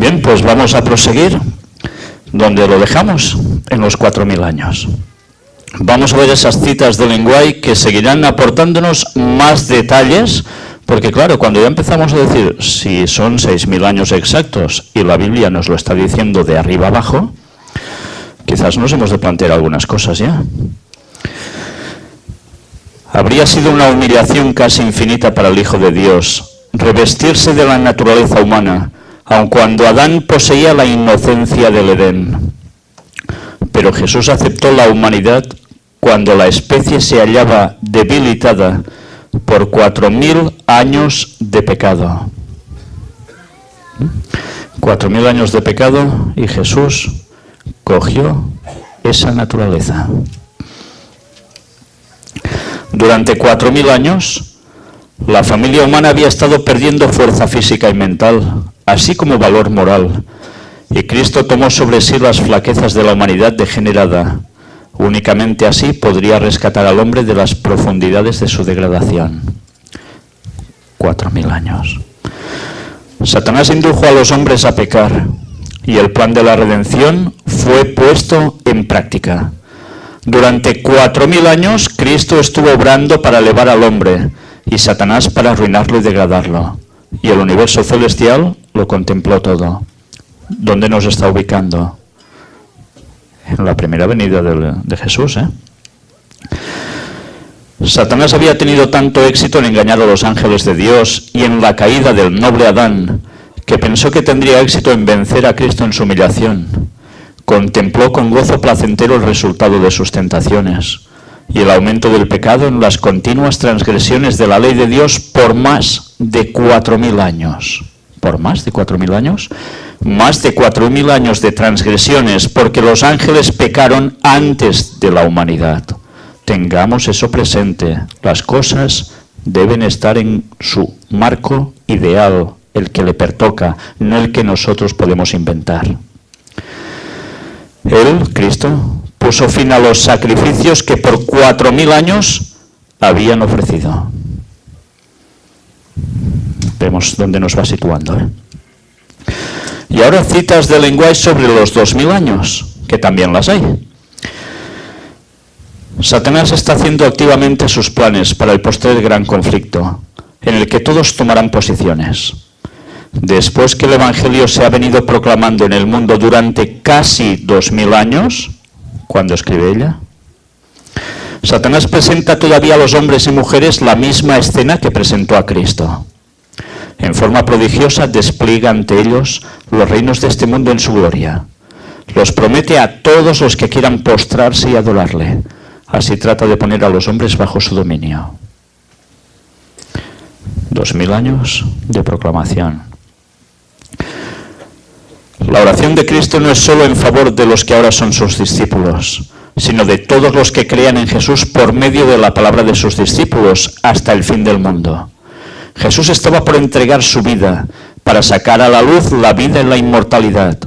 Bien, pues vamos a proseguir donde lo dejamos, en los 4000 años. Vamos a ver esas citas de Linguay que seguirán aportándonos más detalles, porque claro, cuando ya empezamos a decir si son 6000 años exactos y la Biblia nos lo está diciendo de arriba abajo, quizás nos hemos de plantear algunas cosas ya. Habría sido una humillación casi infinita para el Hijo de Dios revestirse de la naturaleza humana, aun cuando Adán poseía la inocencia del Edén. Pero Jesús aceptó la humanidad cuando la especie se hallaba debilitada por 4000 años de pecado. 4000 años de pecado y Jesús cogió esa naturaleza. Durante 4000 años, la familia humana había estado perdiendo fuerza física y mental, así como valor moral, y Cristo tomó sobre sí las flaquezas de la humanidad degenerada. Únicamente así podría rescatar al hombre de las profundidades de su degradación. 4000 años. Satanás indujo a los hombres a pecar, y el plan de la redención fue puesto en práctica. Durante 4000 años, Cristo estuvo obrando para elevar al hombre, y Satanás para arruinarlo y degradarlo. Y el universo celestial lo contempló todo. ¿Dónde nos está ubicando? En la primera venida de Jesús, Satanás había tenido tanto éxito en engañar a los ángeles de Dios y en la caída del noble Adán, que pensó que tendría éxito en vencer a Cristo en su humillación. Contempló con gozo placentero el resultado de sus tentaciones y el aumento del pecado en las continuas transgresiones de la ley de Dios por más de 4000 años. ¿Por más de 4000 años? Más de 4000 años de transgresiones, porque los ángeles pecaron antes de la humanidad. Tengamos eso presente. Las cosas deben estar en su marco ideal, el que le pertoca, no el que nosotros podemos inventar. Él, Cristo, puso fin a los sacrificios que por 4000 años habían ofrecido. Vemos dónde nos va situando, Y ahora citas de Linguay sobre los 2000 años, que también las hay. Satanás está haciendo activamente sus planes para el postrer gran conflicto, en el que todos tomarán posiciones. Después que el Evangelio se ha venido proclamando en el mundo durante casi 2000 años, cuando escribe ella, Satanás presenta todavía a los hombres y mujeres la misma escena que presentó a Cristo. En forma prodigiosa despliega ante ellos los reinos de este mundo en su gloria. Los promete a todos los que quieran postrarse y adorarle. Así trata de poner a los hombres bajo su dominio. 2000 años de proclamación. La oración de Cristo no es solo en favor de los que ahora son sus discípulos, sino de todos los que crean en Jesús por medio de la palabra de sus discípulos hasta el fin del mundo. Jesús estaba por entregar su vida para sacar a la luz la vida y la inmortalidad.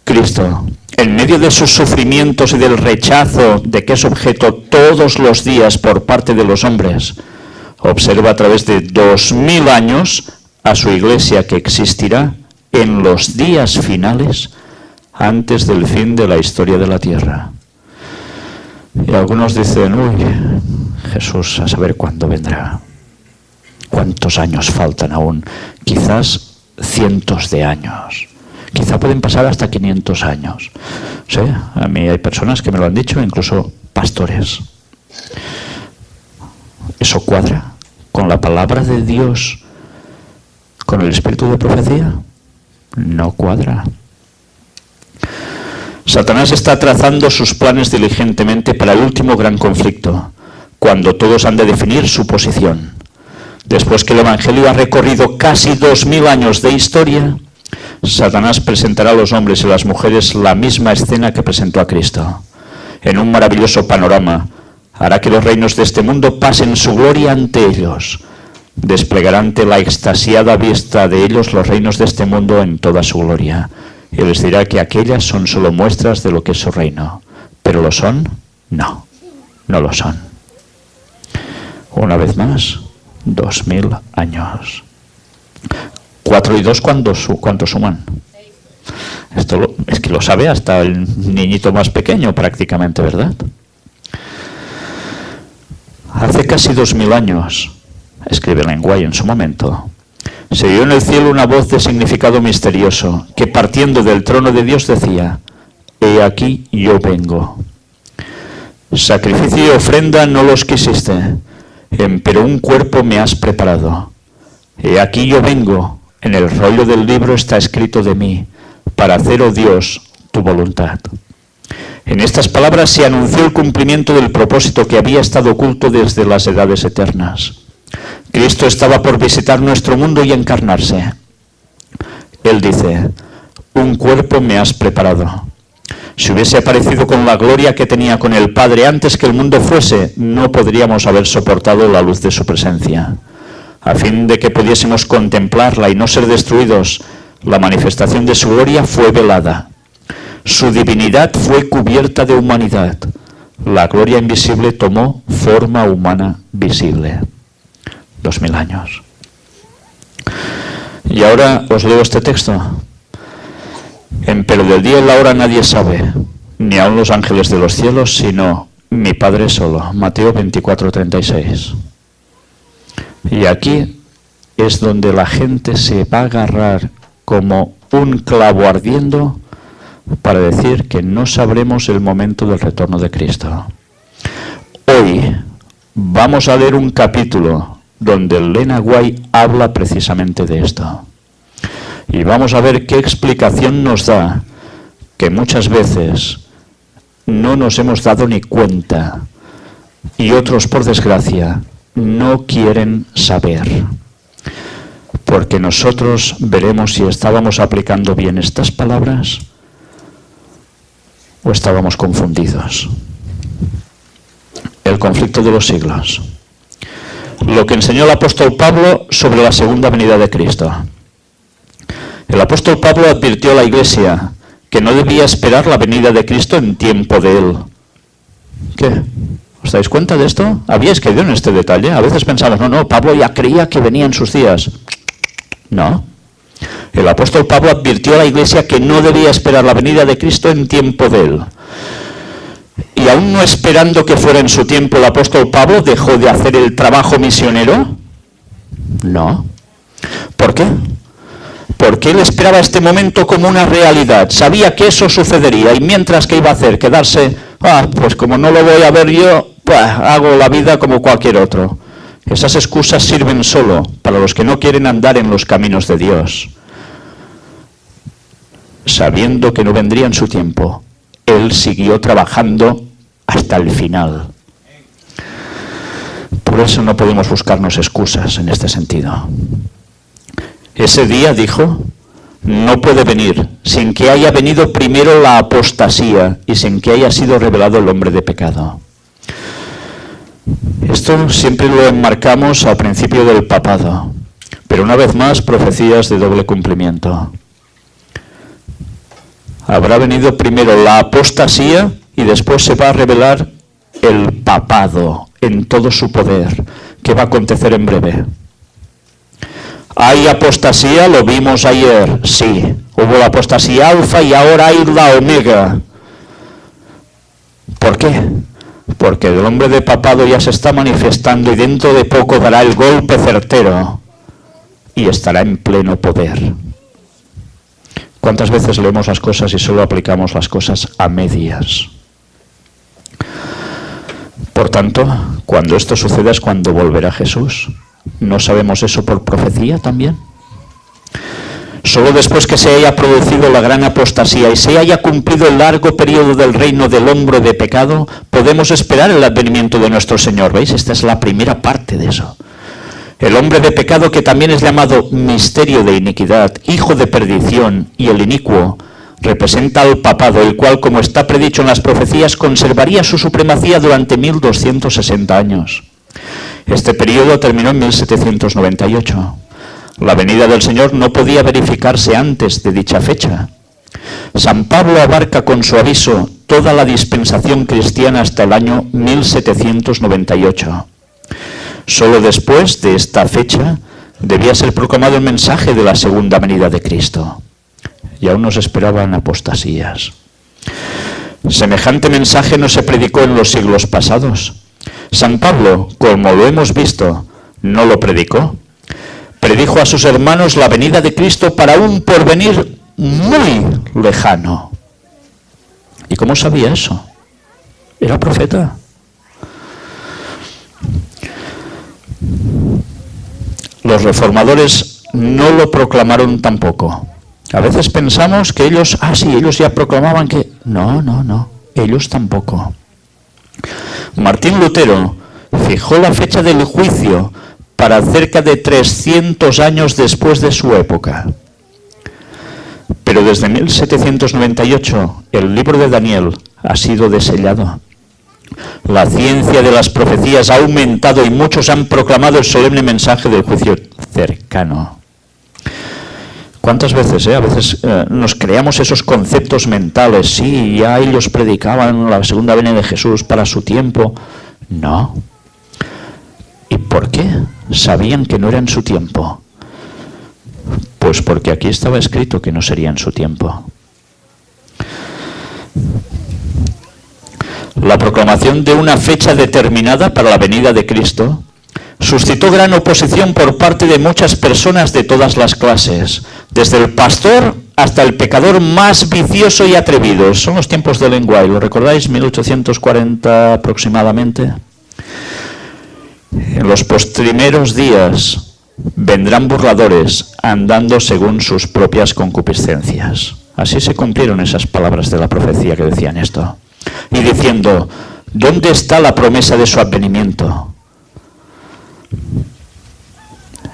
Cristo, en medio de sus sufrimientos y del rechazo de que es objeto todos los días por parte de los hombres, observa a través de 2000 años a su iglesia que existirá en los días finales antes del fin de la historia de la tierra. Y algunos dicen, Jesús a saber cuándo vendrá. ¿Cuántos años faltan aún? Quizás cientos de años. Quizá pueden pasar hasta 500 años. ¿Sí? A mí hay personas que me lo han dicho, incluso pastores. ¿Eso cuadra con la palabra de Dios, con el espíritu de profecía? No cuadra. Satanás está trazando sus planes diligentemente para el último gran conflicto, cuando todos han de definir su posición. Después que el Evangelio ha recorrido casi 2000 años de historia, Satanás presentará a los hombres y las mujeres la misma escena que presentó a Cristo. En un maravilloso panorama, hará que los reinos de este mundo pasen su gloria ante ellos. Desplegará ante la extasiada vista de ellos los reinos de este mundo en toda su gloria. Y les dirá que aquellas son solo muestras de lo que es su reino. ¿Pero lo son? No, no lo son. Una vez más, 2000 años. 4 y 2, ¿cuántos suman? Es que lo sabe hasta el niñito más pequeño prácticamente, ¿verdad? Hace casi 2000 años, escribe Lenguay en su momento, se oyó en el cielo una voz de significado misterioso que partiendo del trono de Dios decía: he aquí yo vengo. Sacrificio y ofrenda no los quisiste, pero un cuerpo me has preparado. He aquí yo vengo, en el rollo del libro está escrito de mí, para hacer, oh Dios, tu voluntad. En estas palabras se anunció el cumplimiento del propósito que había estado oculto desde las edades eternas. Cristo estaba por visitar nuestro mundo y encarnarse. Él dice: un cuerpo me has preparado. Si hubiese aparecido con la gloria que tenía con el Padre antes que el mundo fuese, no podríamos haber soportado la luz de su presencia. A fin de que pudiésemos contemplarla y no ser destruidos, la manifestación de su gloria fue velada. Su divinidad fue cubierta de humanidad. La gloria invisible tomó forma humana visible. 2000 años. Y ahora os leo este texto. Pero del día y la hora nadie sabe, ni aun los ángeles de los cielos, sino mi Padre solo. Mateo 24:36. Y aquí es donde la gente se va a agarrar como un clavo ardiendo para decir que no sabremos el momento del retorno de Cristo. Hoy vamos a leer un capítulo donde Elena White habla precisamente de esto. Y vamos a ver qué explicación nos da, que muchas veces no nos hemos dado ni cuenta, y otros, por desgracia, no quieren saber. Porque nosotros veremos si estábamos aplicando bien estas palabras o estábamos confundidos. El conflicto de los siglos. Lo que enseñó el apóstol Pablo sobre la segunda venida de Cristo. El apóstol Pablo advirtió a la iglesia que no debía esperar la venida de Cristo en tiempo de él. ¿Qué? ¿Os dais cuenta de esto? ¿Habíais caído en este detalle? A veces pensamos, no, Pablo ya creía que venía en sus días. No. El apóstol Pablo advirtió a la iglesia que no debía esperar la venida de Cristo en tiempo de él. Y aún no esperando que fuera en su tiempo, el apóstol Pablo dejó de hacer el trabajo misionero. No. ¿Por qué? Porque él esperaba este momento como una realidad. Sabía que eso sucedería. Y mientras, ¿qué iba a hacer? Quedarse, pues como no lo voy a ver yo, hago la vida como cualquier otro. Esas excusas sirven solo para los que no quieren andar en los caminos de Dios. Sabiendo que no vendría en su tiempo, él siguió trabajando hasta el final. Por eso no podemos buscarnos excusas en este sentido. Ese día, dijo, no puede venir sin que haya venido primero la apostasía y sin que haya sido revelado el hombre de pecado. Esto siempre lo enmarcamos al principio del papado, pero una vez más, profecías de doble cumplimiento. Habrá venido primero la apostasía y después se va a revelar el papado en todo su poder, que va a acontecer en breve. ¿Hay apostasía? Lo vimos ayer, sí. Hubo la apostasía alfa y ahora hay la omega. ¿Por qué? Porque el hombre de papado ya se está manifestando y dentro de poco dará el golpe certero y estará en pleno poder. ¿Cuántas veces leemos las cosas y solo aplicamos las cosas a medias? Por tanto, cuando esto suceda es cuando volverá Jesús. ¿No sabemos eso por profecía también? Solo después que se haya producido la gran apostasía y se haya cumplido el largo periodo del reino del hombre de pecado, podemos esperar el advenimiento de nuestro Señor. ¿Veis? Esta es la primera parte de eso. El hombre de pecado, que también es llamado misterio de iniquidad, hijo de perdición y el inicuo, representa al papado, el cual, como está predicho en las profecías, conservaría su supremacía durante 1260 años. Este periodo terminó en 1798. La venida del Señor no podía verificarse antes de dicha fecha. San Pablo abarca con su aviso toda la dispensación cristiana hasta el año 1798. Solo después de esta fecha debía ser proclamado el mensaje de la segunda venida de Cristo. y aún nos esperaban apostasías. Semejante mensaje no se predicó en los siglos pasados. San Pablo, como lo hemos visto, no lo predicó. Predijo a sus hermanos la venida de Cristo para un porvenir muy lejano. ¿Y cómo sabía eso? Era profeta. Los reformadores no lo proclamaron tampoco. A veces pensamos que ellos, ellos ya proclamaban que... No, ellos tampoco. Martín Lutero fijó la fecha del juicio para cerca de 300 años después de su época. Pero desde 1798 el libro de Daniel ha sido desellado. La ciencia de las profecías ha aumentado y muchos han proclamado el solemne mensaje del juicio cercano. ¿Cuántas veces, a veces nos creamos esos conceptos mentales? Sí, ya ellos predicaban la segunda venida de Jesús para su tiempo. No. ¿Y por qué? Sabían que no era en su tiempo. Pues porque aquí estaba escrito que no sería en su tiempo. La proclamación de una fecha determinada para la venida de Cristo suscitó gran oposición por parte de muchas personas de todas las clases, desde el pastor hasta el pecador más vicioso y atrevido. Son los tiempos de Lenguay, ¿lo recordáis? 1840 aproximadamente. En los postrimeros días vendrán burladores andando según sus propias concupiscencias. Así se cumplieron esas palabras de la profecía que decían esto. Y diciendo, ¿dónde está la promesa de su advenimiento?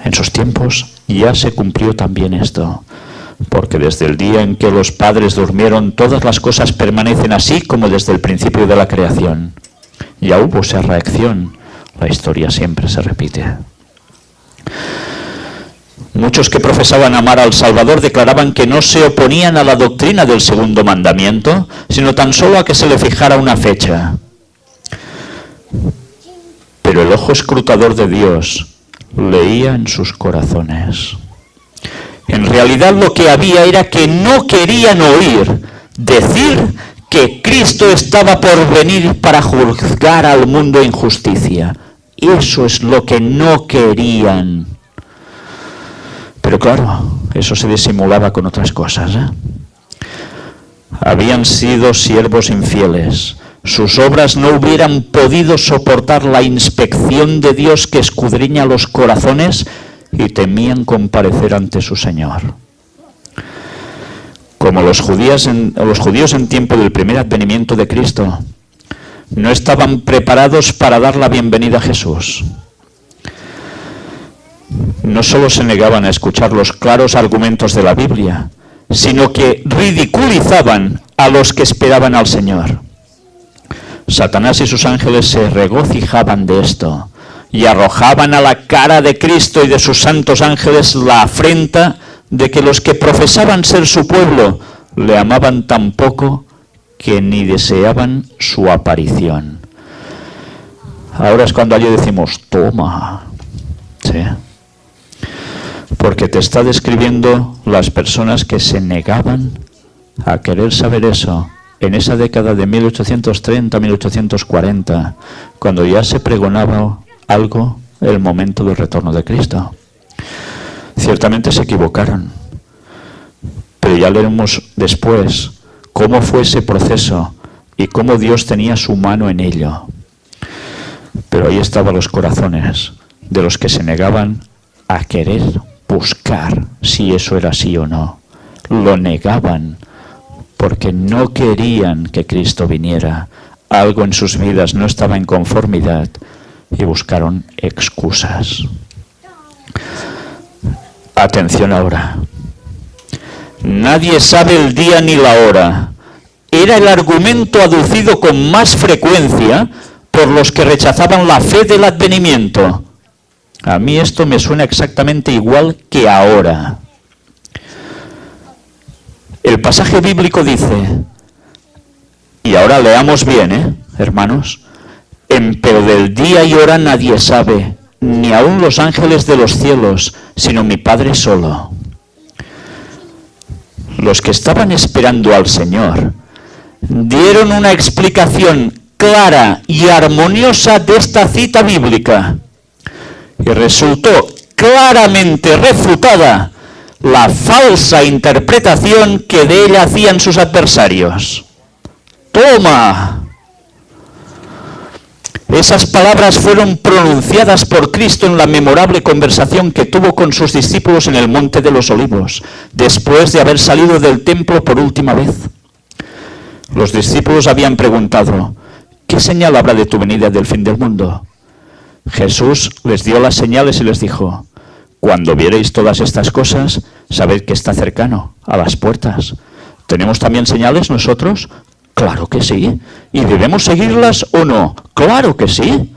En sus tiempos ya se cumplió también esto, porque desde el día en que los padres durmieron, todas las cosas permanecen así como desde el principio de la creación. Ya hubo esa reacción, la historia siempre se repite. Muchos que profesaban amar al Salvador declaraban que no se oponían a la doctrina del segundo mandamiento, sino tan solo a que se le fijara una fecha. Pero el ojo escrutador de Dios leía en sus corazones. En realidad lo que había era que no querían oír decir que Cristo estaba por venir para juzgar al mundo en justicia. Eso es lo que no querían. Pero claro, eso se disimulaba con otras cosas. Habían sido siervos infieles. Sus obras no hubieran podido soportar la inspección de Dios que escudriña los corazones y temían comparecer ante su Señor. Como los judíos en tiempo del primer advenimiento de Cristo, no estaban preparados para dar la bienvenida a Jesús. No solo se negaban a escuchar los claros argumentos de la Biblia, sino que ridiculizaban a los que esperaban al Señor. Satanás y sus ángeles se regocijaban de esto y arrojaban a la cara de Cristo y de sus santos ángeles la afrenta de que los que profesaban ser su pueblo le amaban tan poco que ni deseaban su aparición. Ahora es cuando allí decimos, toma, ¿sí? Porque te está describiendo las personas que se negaban a querer saber eso en esa década de 1830-1840, cuando ya se pregonaba algo, el momento del retorno de Cristo. Ciertamente se equivocaron, pero ya leeremos después cómo fue ese proceso y cómo Dios tenía su mano en ello. Pero ahí estaban los corazones de los que se negaban a querer buscar si eso era así o no. Lo negaban porque no querían que Cristo viniera. Algo en sus vidas no estaba en conformidad y buscaron excusas. Atención ahora. Nadie sabe el día ni la hora. Era el argumento aducido con más frecuencia por los que rechazaban la fe del advenimiento. A mí esto me suena exactamente igual que ahora. El pasaje bíblico dice, y ahora leamos bien, hermanos, pero del día y hora nadie sabe, ni aun los ángeles de los cielos, sino mi Padre solo. los que estaban esperando al Señor dieron una explicación clara y armoniosa de esta cita bíblica, y resultó claramente refutada la falsa interpretación que de ella hacían sus adversarios. ¡Toma! Esas palabras fueron pronunciadas por Cristo en la memorable conversación que tuvo con sus discípulos en el Monte de los Olivos, después de haber salido del templo por última vez. Los discípulos habían preguntado: ¿qué señal habrá de tu venida del fin del mundo? Jesús les dio las señales y les dijo: cuando viereis todas estas cosas, sabed que está cercano, a las puertas. ¿Tenemos también señales nosotros? Claro que sí. ¿Y debemos seguirlas o no? Claro que sí.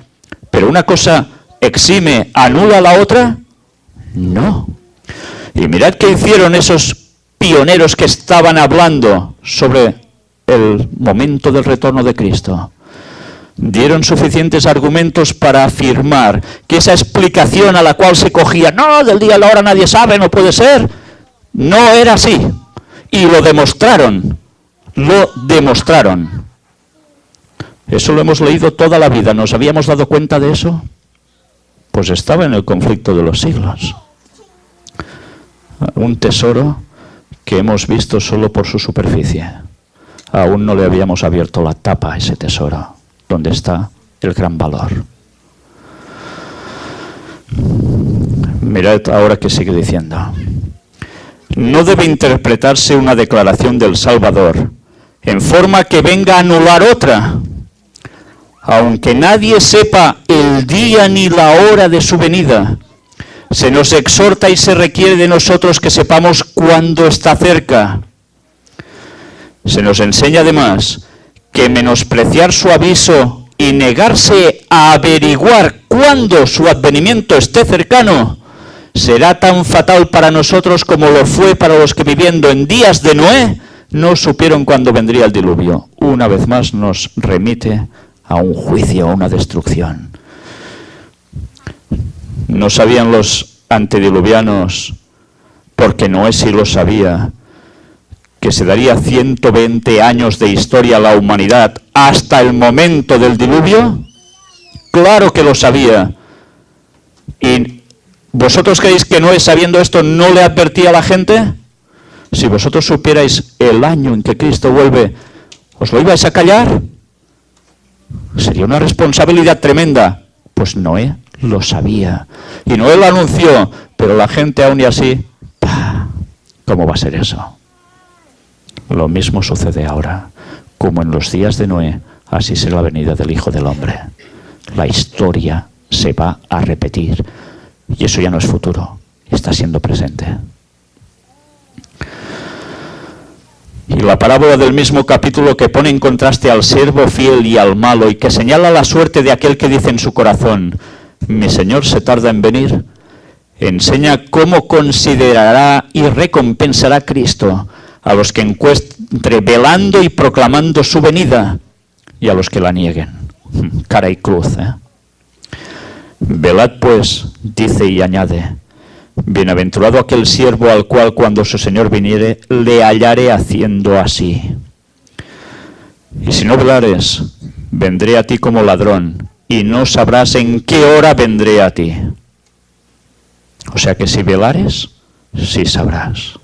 ¿Pero una cosa exime, anula la otra? No. Y mirad qué hicieron esos pioneros que estaban hablando sobre el momento del retorno de Cristo. Dieron suficientes argumentos para afirmar que esa explicación a la cual se cogía, no, del día a la hora nadie sabe, no puede ser, no era así. Y lo demostraron. Lo demostraron. Eso lo hemos leído toda la vida. ¿Nos habíamos dado cuenta de eso? Pues estaba en el conflicto de los siglos. Un tesoro que hemos visto solo por su superficie. Aún no le habíamos abierto la tapa a ese tesoro, donde está el gran valor. Mirad ahora que sigue diciendo. No debe interpretarse una declaración del Salvador en forma que venga a anular otra, aunque nadie sepa el día ni la hora de su venida. Se nos exhorta y se requiere de nosotros que sepamos cuándo está cerca. Se nos enseña además que menospreciar su aviso y negarse a averiguar cuándo su advenimiento esté cercano será tan fatal para nosotros como lo fue para los que viviendo en días de Noé no supieron cuándo vendría el diluvio. Una vez más nos remite a un juicio, a una destrucción. No sabían los antediluvianos, porque Noé sí lo sabía, que se daría 120 años de historia a la humanidad hasta el momento del diluvio. Claro que lo sabía. ¿Y vosotros creéis que Noé, sabiendo esto, no le advertía a la gente? Si vosotros supierais el año en que Cristo vuelve, ¿os lo ibais a callar? Sería una responsabilidad tremenda. Pues Noé lo sabía. Y Noé lo anunció, pero la gente aún y así, ¡pah! ¿Cómo va a ser eso? Lo mismo sucede ahora. Como en los días de Noé, así será la venida del Hijo del Hombre. La historia se va a repetir. Y eso ya no es futuro, está siendo presente. Y la parábola del mismo capítulo que pone en contraste al siervo fiel y al malo y que señala la suerte de aquel que dice en su corazón: mi Señor se tarda en venir, enseña cómo considerará y recompensará Cristo a los que encuentre velando y proclamando su venida y a los que la nieguen. Cara y cruz, ¿eh? Velad pues, dice y añade, bienaventurado aquel siervo al cual cuando su Señor viniere le hallare haciendo así. Y si no velares, vendré a ti como ladrón, y no sabrás en qué hora vendré a ti. O sea que si velares, sí sabrás.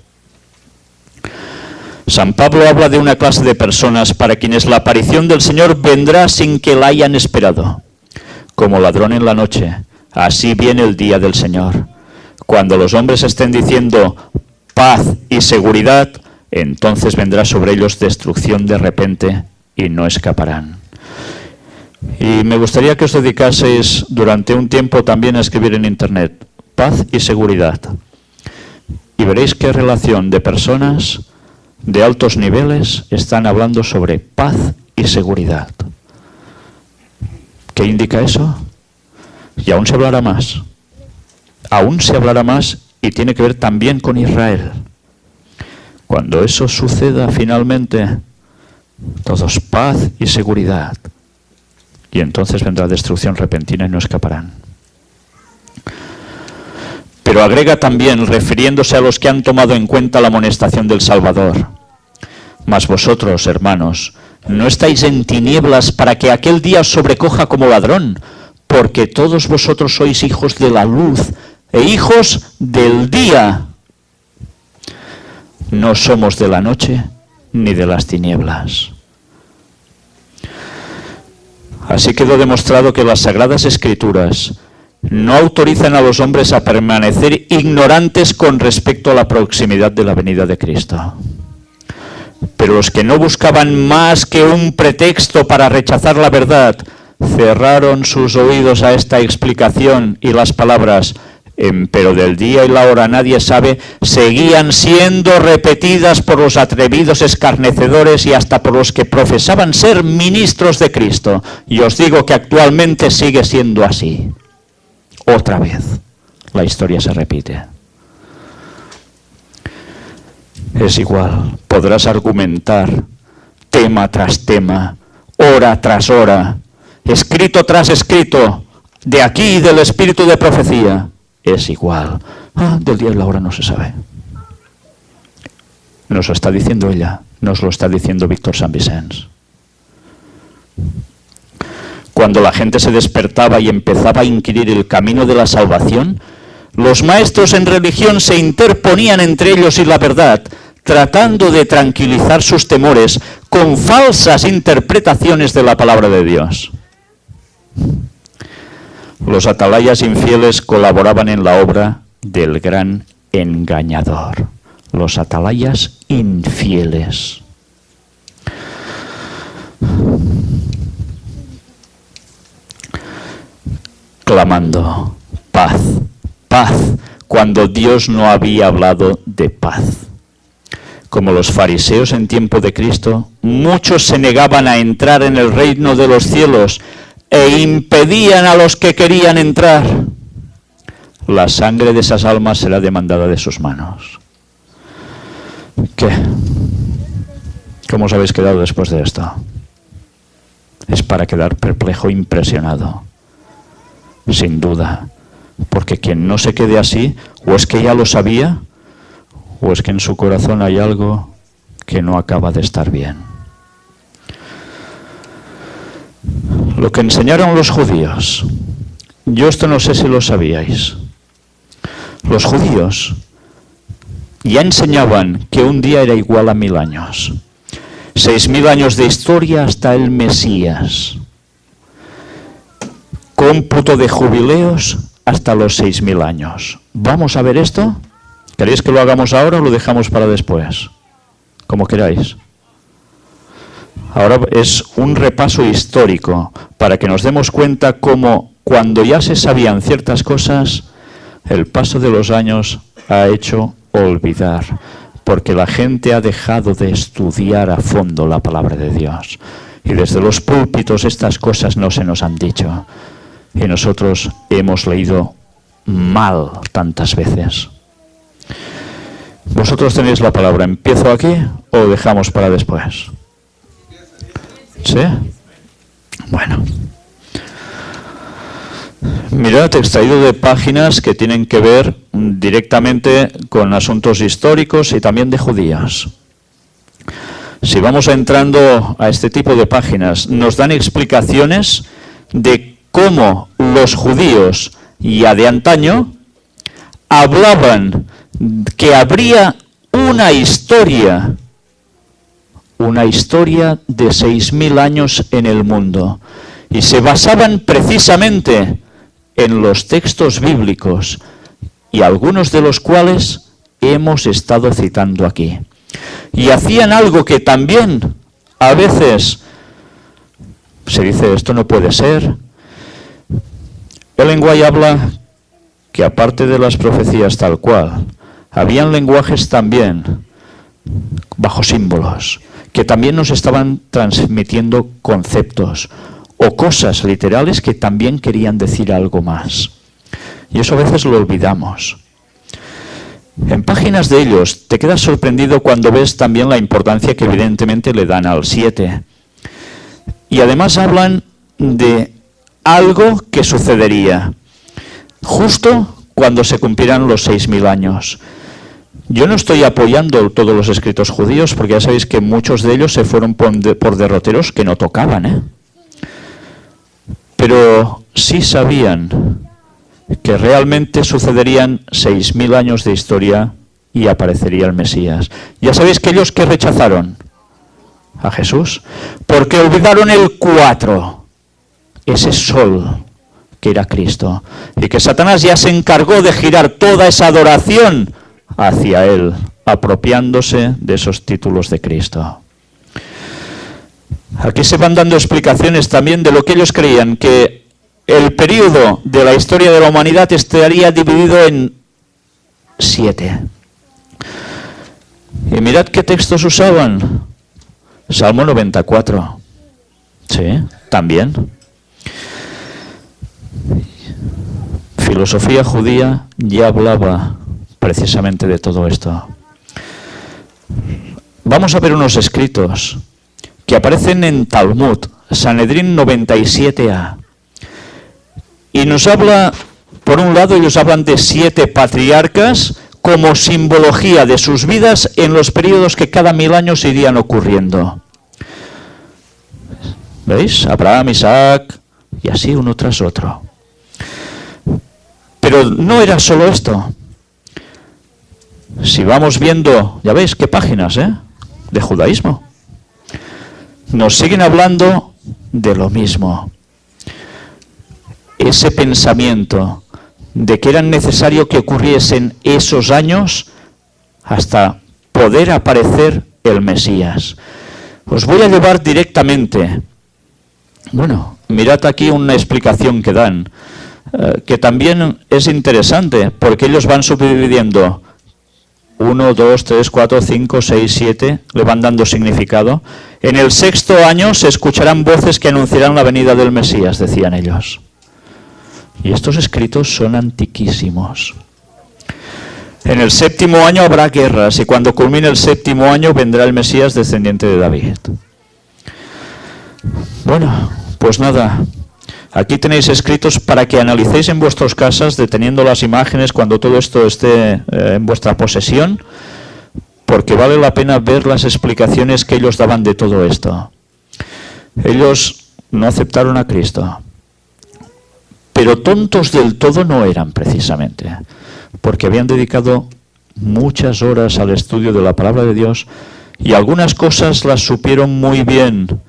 San Pablo habla de una clase de personas para quienes la aparición del Señor vendrá sin que la hayan esperado. Como ladrón en la noche, así viene el día del Señor. Cuando los hombres estén diciendo paz y seguridad, entonces vendrá sobre ellos destrucción de repente y no escaparán. Y me gustaría que os dedicaseis durante un tiempo también a escribir en internet paz y seguridad. Y veréis qué relación de personas de altos niveles están hablando sobre paz y seguridad. ¿Qué indica eso? Y aún se hablará más. Aún se hablará más y tiene que ver también con Israel. Cuando eso suceda finalmente, todos paz y seguridad. Y entonces vendrá destrucción repentina y no escaparán. Pero agrega también, refiriéndose a los que han tomado en cuenta la amonestación del Salvador: mas vosotros, hermanos, no estáis en tinieblas para que aquel día os sobrecoja como ladrón, porque todos vosotros sois hijos de la luz e hijos del día. No somos de la noche ni de las tinieblas. Así quedó demostrado que las Sagradas Escrituras no autorizan a los hombres a permanecer ignorantes con respecto a la proximidad de la venida de Cristo. Pero los que no buscaban más que un pretexto para rechazar la verdad, cerraron sus oídos a esta explicación, y las palabras pero del día y la hora nadie sabe seguían siendo repetidas por los atrevidos escarnecedores y hasta por los que profesaban ser ministros de Cristo. Y os digo que actualmente sigue siendo así. Otra vez, la historia se repite. Es igual, podrás argumentar tema tras tema, hora tras hora, escrito tras escrito, de aquí y del espíritu de profecía. Es igual. Del día y la hora no se sabe. Nos lo está diciendo ella, nos lo está diciendo Víctor San Vicens. Cuando la gente se despertaba y empezaba a inquirir el camino de la salvación, los maestros en religión se interponían entre ellos y la verdad, tratando de tranquilizar sus temores con falsas interpretaciones de la palabra de Dios. Los atalayas infieles colaboraban en la obra del gran engañador. Los atalayas infieles. Clamando, paz, paz, cuando Dios no había hablado de paz. Como los fariseos en tiempo de Cristo, muchos se negaban a entrar en el reino de los cielos e impedían a los que querían entrar. La sangre de esas almas será demandada de sus manos. ¿Qué? ¿Cómo os habéis quedado después de esto? Es para quedar perplejo, impresionado. Sin duda. Porque quien no se quede así, o es que ya lo sabía, o es que en su corazón hay algo que no acaba de estar bien. Lo que enseñaron los judíos, yo esto no sé si lo sabíais. Los judíos ya enseñaban que un día era igual a 1000 años. 6000 años de historia hasta el Mesías. Cómputo de jubileos hasta los 6000 años. ¿Vamos a ver esto? ¿Queréis que lo hagamos ahora o lo dejamos para después? Como queráis. Ahora es un repaso histórico para que nos demos cuenta cómo cuando ya se sabían ciertas cosas, el paso de los años ha hecho olvidar, porque la gente ha dejado de estudiar a fondo la palabra de Dios. Y desde los púlpitos estas cosas no se nos han dicho. Y nosotros hemos leído mal tantas veces. Vosotros tenéis la palabra. ¿Empiezo aquí o dejamos para después? ¿Sí? Bueno. Mirad, extraído de páginas que tienen que ver directamente con asuntos históricos y también de judías. Si vamos entrando a este tipo de páginas, nos dan explicaciones de cómo los judíos ya de antaño hablaban que habría una historia de 6000 años en el mundo, y se basaban precisamente en los textos bíblicos, y algunos de los cuales hemos estado citando aquí. Y hacían algo que también a veces se dice, esto no puede ser. Ellen White habla que aparte de las profecías tal cual, habían lenguajes también bajo símbolos, que también nos estaban transmitiendo conceptos o cosas literales que también querían decir algo más. Y eso a veces lo olvidamos. En páginas de ellos te quedas sorprendido cuando ves también la importancia que evidentemente le dan al 7. Y además hablan de algo que sucedería justo cuando se cumplieran los 6.000 años. Yo no estoy apoyando todos los escritos judíos, porque ya sabéis que muchos de ellos se fueron por derroteros que no tocaban, Pero sí sabían que realmente sucederían 6.000 años de historia y aparecería el Mesías. Ya sabéis que ellos que rechazaron a Jesús, porque olvidaron el 4, ese sol que era Cristo, y que Satanás ya se encargó de girar toda esa adoración hacia él, apropiándose de esos títulos de Cristo. Aquí se van dando explicaciones también de lo que ellos creían, que el periodo de la historia de la humanidad estaría dividido en 7. Y mirad qué textos usaban. Salmo 94. Sí, también. Filosofía judía ya hablaba precisamente de todo esto. Vamos a ver unos escritos que aparecen en Talmud, Sanedrín 97a. Y nos habla, por un lado, ellos hablan de 7 patriarcas como simbología de sus vidas en los periodos que cada 1000 años irían ocurriendo. ¿Veis? Abraham, Isaac, y así uno tras otro. Pero no era solo esto. Si vamos viendo, ya veis qué páginas, de judaísmo. Nos siguen hablando de lo mismo. Ese pensamiento de que era necesario que ocurriesen esos años hasta poder aparecer el Mesías. Os voy a llevar directamente. Bueno, mirad aquí una explicación que dan, que también es interesante, porque ellos van subdividiendo 1, 2, 3, 4, 5, 6, 7, le van dando significado. En el 6º año se escucharán voces que anunciarán la venida del Mesías, decían ellos. Y estos escritos son antiquísimos. En el 7º año habrá guerras, y cuando culmine el 7º año vendrá el Mesías descendiente de David. Bueno, pues nada, aquí tenéis escritos para que analicéis en vuestras casas, deteniendo las imágenes cuando todo esto esté en vuestra posesión, porque vale la pena ver las explicaciones que ellos daban de todo esto. Ellos no aceptaron a Cristo, pero tontos del todo no eran precisamente, porque habían dedicado muchas horas al estudio de la palabra de Dios y algunas cosas las supieron muy bien,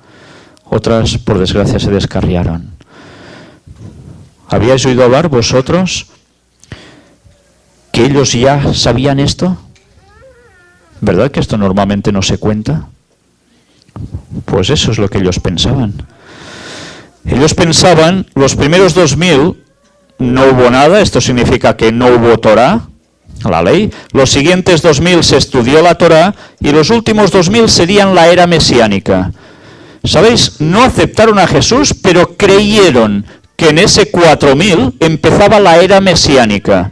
otras por desgracia se descarriaron. ¿Habíais oído hablar vosotros que ellos ya sabían esto? ¿Verdad que esto normalmente no se cuenta? Pues eso es lo que ellos pensaban. Ellos pensaban, los primeros 2000 no hubo nada, esto significa que no hubo Torá, la ley. Los siguientes 2000 se estudió la Torá y los últimos 2000 serían la era mesiánica. ¿Sabéis? No aceptaron a Jesús, pero creyeron que en ese 4000 empezaba la era mesiánica.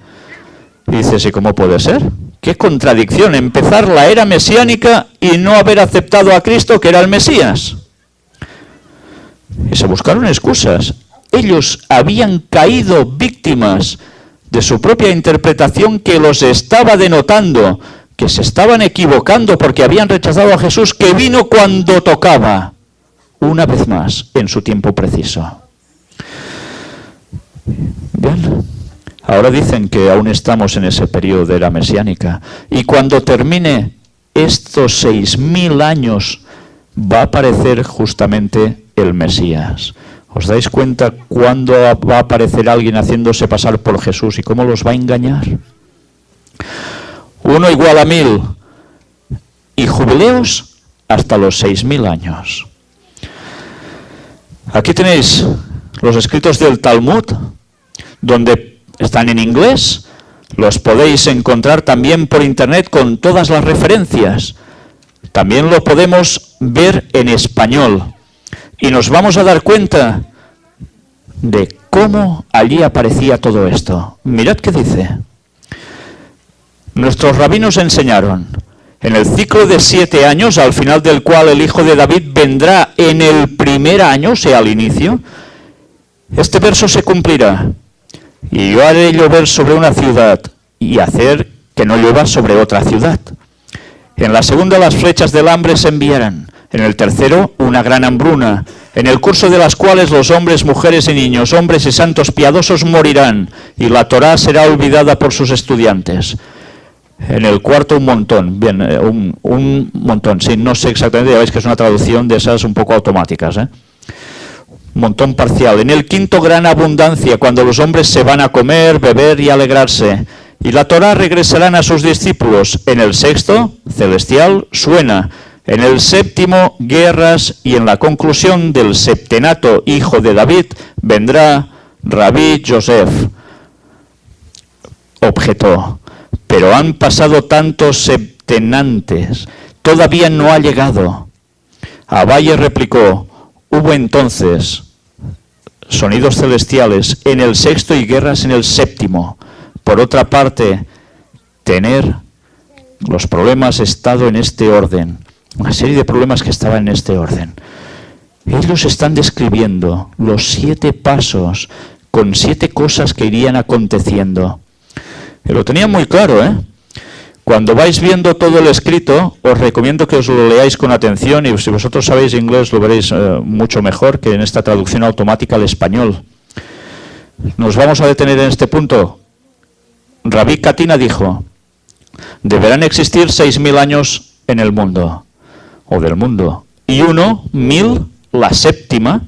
Y dices, ¿y cómo puede ser? ¿Qué contradicción? Empezar la era mesiánica y no haber aceptado a Cristo, que era el Mesías. Y se buscaron excusas. Ellos habían caído víctimas de su propia interpretación que los estaba denotando, que se estaban equivocando porque habían rechazado a Jesús, que vino cuando tocaba, una vez más, en su tiempo preciso. Bien, ahora dicen que aún estamos en ese periodo de era mesiánica, y cuando termine estos 6000 años va a aparecer justamente el Mesías. ¿Os dais cuenta cuándo va a aparecer alguien haciéndose pasar por Jesús y cómo los va a engañar? 1 igual a 1000 y jubileos hasta los 6000 años. Aquí tenéis los escritos del Talmud, donde están en inglés, los podéis encontrar también por internet con todas las referencias. También lo podemos ver en español. Y nos vamos a dar cuenta de cómo allí aparecía todo esto. Mirad qué dice. Nuestros rabinos enseñaron, en el ciclo de 7 años, al final del cual el Hijo de David vendrá en el primer año, o sea, al inicio, este verso se cumplirá. Y yo haré llover sobre una ciudad y hacer que no llueva sobre otra ciudad. En la segunda las flechas del hambre se enviarán. En el tercero una gran hambruna, en el curso de las cuales los hombres, mujeres y niños, hombres y santos piadosos morirán, y la Torá será olvidada por sus estudiantes. En el cuarto un montón, bien, un montón, sí, no sé exactamente, ya veis que es una traducción de esas un poco automáticas, montón parcial. En el quinto gran abundancia, cuando los hombres se van a comer, beber y alegrarse. Y la Torá regresarán a sus discípulos. En el sexto, celestial, suena. En el séptimo, guerras. Y en la conclusión del septenato, hijo de David, vendrá Rabí Yosef. Objetó. Pero han pasado tantos septenantes, todavía no ha llegado. Abaye replicó, hubo entonces sonidos celestiales en el sexto y guerras en el séptimo. Por otra parte, tener los problemas estado en este orden, una serie de problemas que estaban en este orden. Ellos están describiendo los 7 pasos con 7 cosas que irían aconteciendo. Y lo tenían muy claro, Cuando vais viendo todo el escrito, os recomiendo que os lo leáis con atención y si vosotros sabéis inglés lo veréis mucho mejor que en esta traducción automática al español. Nos vamos a detener en este punto. Rabí Katina dijo, deberán existir 6.000 años en el mundo, o del mundo, y 1.000, la séptima,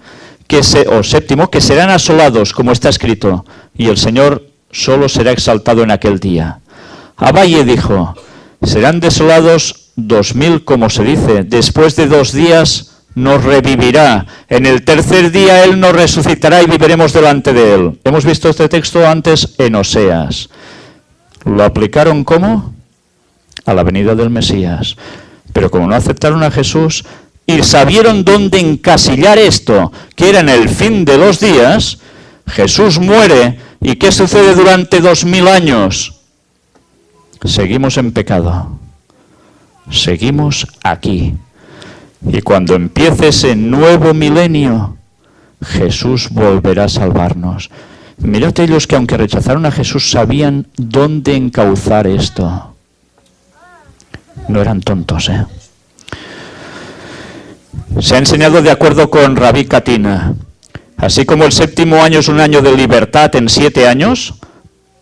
séptimo, que serán asolados, como está escrito, y el Señor solo será exaltado en aquel día. Abaye dijo, serán desolados 2.000, como se dice, después de 2 días nos revivirá, en el tercer día Él nos resucitará y viviremos delante de Él. Hemos visto este texto antes en Oseas. ¿Lo aplicaron cómo? A la venida del Mesías. Pero como no aceptaron a Jesús y sabieron dónde encasillar esto, que era en el fin de los días, Jesús muere. ¿Y qué sucede durante 2.000 años? Seguimos en pecado. Seguimos aquí. Y cuando empiece ese nuevo milenio, Jesús volverá a salvarnos. Mirad ellos que aunque rechazaron a Jesús, sabían dónde encauzar esto. No eran tontos, Se ha enseñado de acuerdo con Rabí Katina. Así como el séptimo año es un año de libertad en 7 años,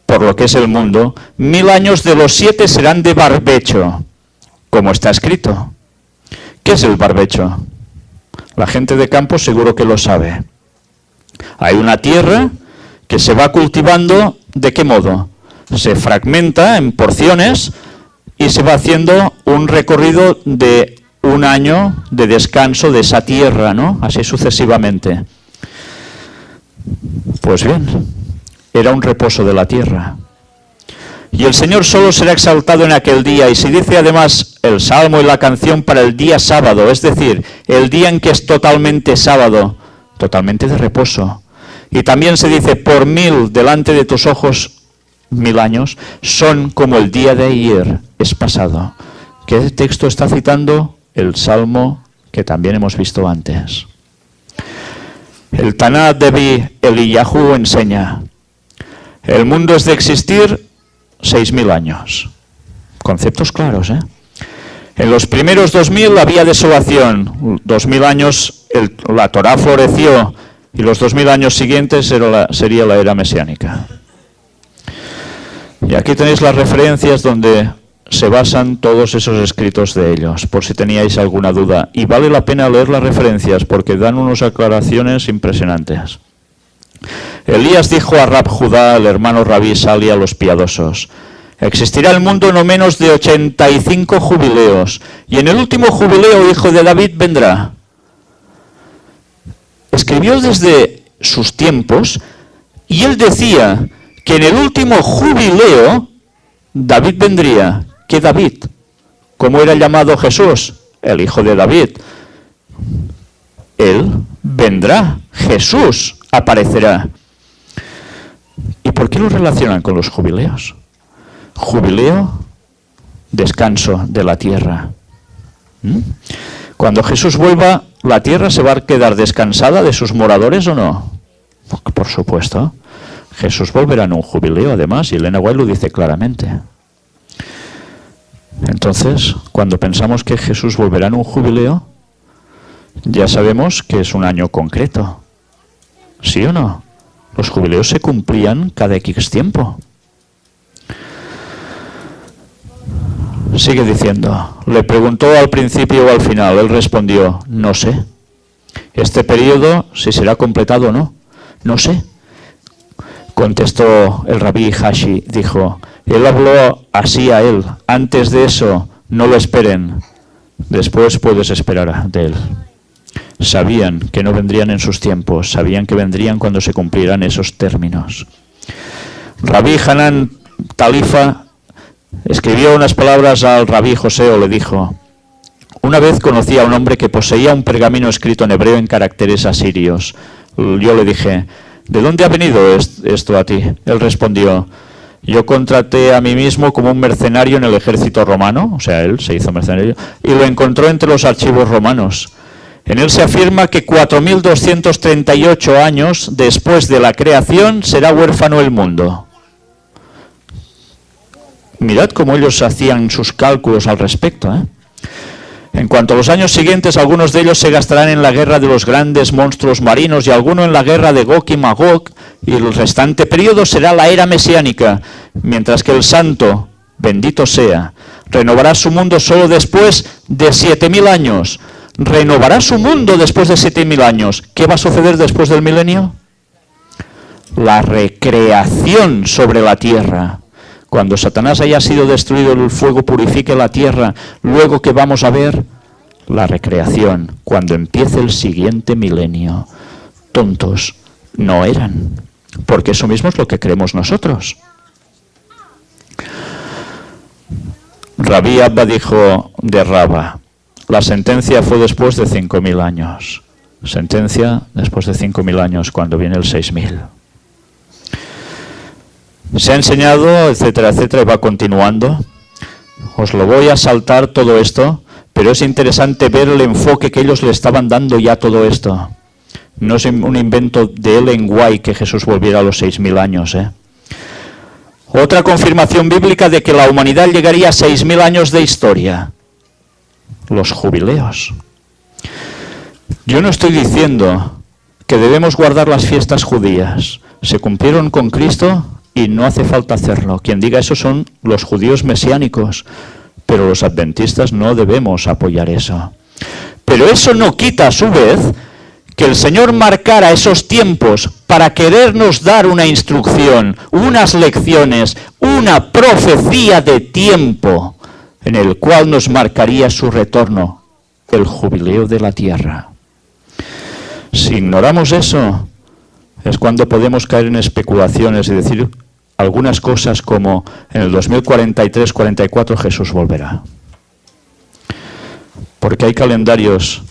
por lo que es el mundo, 1000 años de los 7 serán de barbecho, como está escrito. ¿Qué es el barbecho? La gente de campo seguro que lo sabe. Hay una tierra que se va cultivando, ¿de qué modo? Se fragmenta en porciones y se va haciendo un recorrido de un año de descanso de esa tierra, ¿no? Así sucesivamente. Pues bien, era un reposo de la tierra. Y el Señor solo será exaltado en aquel día. Y se dice además el salmo y la canción para el día sábado, es decir, el día en que es totalmente sábado, totalmente de reposo. Y también se dice, por 1000 delante de tus ojos, 1000 años, son como el día de ayer, es pasado. ¿Qué texto está citando? El salmo que también hemos visto antes. El Taná de Eliyahu enseña, el mundo es de existir 6.000 años. Conceptos claros, En los primeros 2000 había desolación. 2000 años la Torá floreció y los 2000 años siguientes sería la era mesiánica. Y aquí tenéis las referencias donde se basan todos esos escritos de ellos, por si teníais alguna duda. Y vale la pena leer las referencias porque dan unas aclaraciones impresionantes. Elías dijo a Rab Judá, el hermano Rabí Sali, a los piadosos, existirá el mundo no menos de 85 jubileos, y en el último jubileo, hijo de David, vendrá. Escribió desde sus tiempos, y él decía que en el último jubileo, David vendría. ¿Qué David? ¿Cómo era llamado Jesús? El hijo de David. Él vendrá, Jesús aparecerá. ¿Y por qué lo relacionan con los jubileos? Jubileo, descanso de la tierra. Cuando Jesús vuelva, ¿la tierra se va a quedar descansada de sus moradores o no? Por supuesto. Jesús volverá en un jubileo, además, y Elena White lo dice claramente. Entonces, cuando pensamos que Jesús volverá en un jubileo, ya sabemos que es un año concreto. ¿Sí o no? Los jubileos se cumplían cada X tiempo. Sigue diciendo, le preguntó al principio o al final, él respondió, no sé. Este periodo, si será completado o no, no sé. Contestó el rabí Hashi, dijo, él habló así a él, antes de eso no lo esperen, después puedes esperar de él. Sabían que no vendrían en sus tiempos, sabían que vendrían cuando se cumplieran esos términos. Rabí Hanan Talifa escribió unas palabras al rabí José o le dijo, una vez conocí a un hombre que poseía un pergamino escrito en hebreo en caracteres asirios. Yo le dije, ¿de dónde ha venido esto a ti? Él respondió, yo contraté a mí mismo como un mercenario en el ejército romano, o sea, él se hizo mercenario, y lo encontró entre los archivos romanos. En él se afirma que 4.238 años después de la creación será huérfano el mundo. Mirad cómo ellos hacían sus cálculos al respecto, ¿eh? En cuanto a los años siguientes, algunos de ellos se gastarán en la guerra de los grandes monstruos marinos y alguno en la guerra de Gog y Magog, y el restante periodo será la era mesiánica, mientras que el santo, bendito sea, renovará su mundo solo después de 7.000 años. Renovará su mundo después de 7.000 años. ¿Qué va a suceder después del milenio? La recreación sobre la tierra. Cuando Satanás haya sido destruido, el fuego purifique la tierra. Luego, ¿qué vamos a ver? La recreación. Cuando empiece el siguiente milenio. Tontos no eran. Porque eso mismo es lo que creemos nosotros. Rabí Abba dijo de Rabba, la sentencia fue después de 5.000 años. Sentencia después de 5.000 años, cuando viene el 6.000. Se ha enseñado, etcétera, etcétera, y va continuando. Os lo voy a saltar todo esto, pero es interesante ver el enfoque que ellos le estaban dando ya a todo esto. No es un invento de Ellen White que Jesús volviera a los 6.000 años, ¿eh? Otra confirmación bíblica de que la humanidad llegaría a 6.000 años de historia. Los jubileos. Yo no estoy diciendo que debemos guardar las fiestas judías. Se cumplieron con Cristo y no hace falta hacerlo. Quien diga eso son los judíos mesiánicos, pero los adventistas no debemos apoyar eso. Pero eso no quita a su vez que el Señor marcara esos tiempos para querernos dar una instrucción, unas lecciones, una profecía de tiempo en el cual nos marcaría su retorno, el jubileo de la tierra. Si ignoramos eso, es cuando podemos caer en especulaciones y decir algunas cosas como en el 2043-44 Jesús volverá. Porque hay calendarios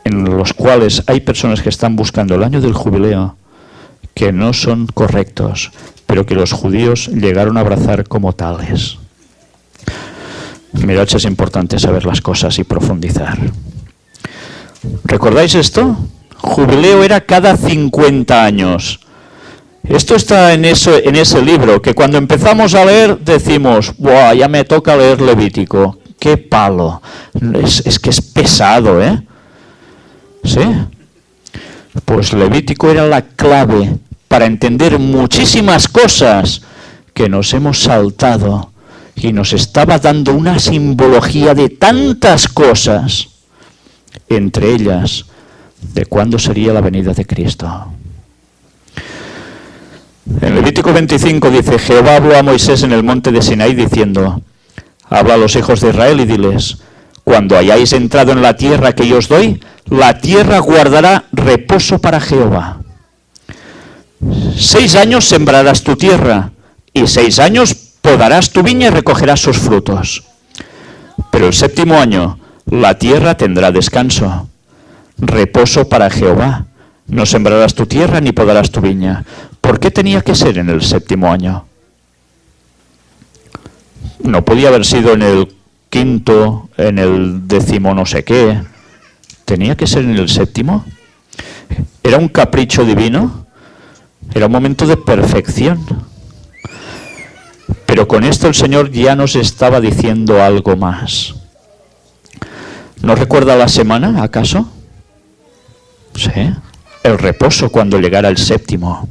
en los cuales hay personas que están buscando el año del jubileo que no son correctos, pero que los judíos llegaron a abrazar como tales. Mirad, es importante saber las cosas y profundizar. ¿Recordáis esto? Jubileo era cada 50 años. Esto está en ese libro, que cuando empezamos a leer decimos, ¡buah, ya me toca leer Levítico! ¡Qué palo! Es que es pesado, ¿eh? ¿Sí? Pues Levítico era la clave para entender muchísimas cosas que nos hemos saltado y nos estaba dando una simbología de tantas cosas, entre ellas de cuándo sería la venida de Cristo. En Levítico 25 dice, Jehová habló a Moisés en el monte de Sinaí diciendo, habla a los hijos de Israel y diles, cuando hayáis entrado en la tierra que yo os doy, la tierra guardará reposo para Jehová. 6 años sembrarás tu tierra, y 6 años podarás tu viña y recogerás sus frutos. Pero el 7º año, la tierra tendrá descanso, reposo para Jehová. No sembrarás tu tierra ni podarás tu viña. ¿Por qué tenía que ser en el 7º año? No podía haber sido en el 5º, en el 10º no sé qué. ¿Tenía que ser en el 7º? ¿Era un capricho divino? Era un momento de perfección. Pero con esto el Señor ya nos estaba diciendo algo más. ¿No recuerda la semana, acaso? Sí. El reposo cuando llegara el séptimo.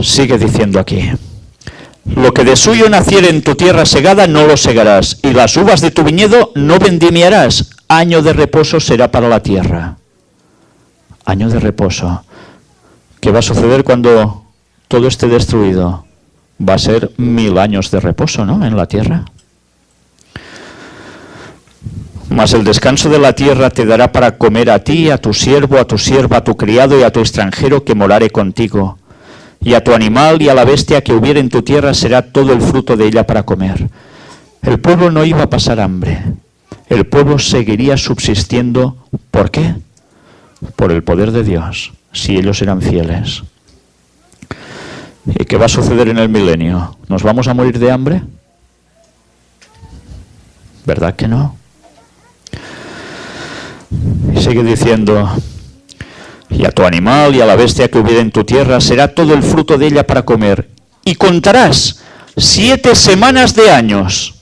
Sigue diciendo aquí. Lo que de suyo naciere en tu tierra segada no lo segarás, y las uvas de tu viñedo no vendimiarás. Año de reposo será para la tierra. Año de reposo. ¿Qué va a suceder cuando todo esté destruido? Va a ser 1000 años de reposo, ¿no?, en la tierra. Mas el descanso de la tierra te dará para comer a ti, a tu siervo, a tu sierva, a tu criado y a tu extranjero que morare contigo. Y a tu animal y a la bestia que hubiere en tu tierra será todo el fruto de ella para comer. El pueblo no iba a pasar hambre. El pueblo seguiría subsistiendo. ¿Por qué? Por el poder de Dios, si ellos eran fieles. ¿Y qué va a suceder en el milenio? ¿Nos vamos a morir de hambre? ¿Verdad que no? Y sigue diciendo, y a tu animal y a la bestia que hubiere en tu tierra será todo el fruto de ella para comer. Y contarás 7 semanas de años.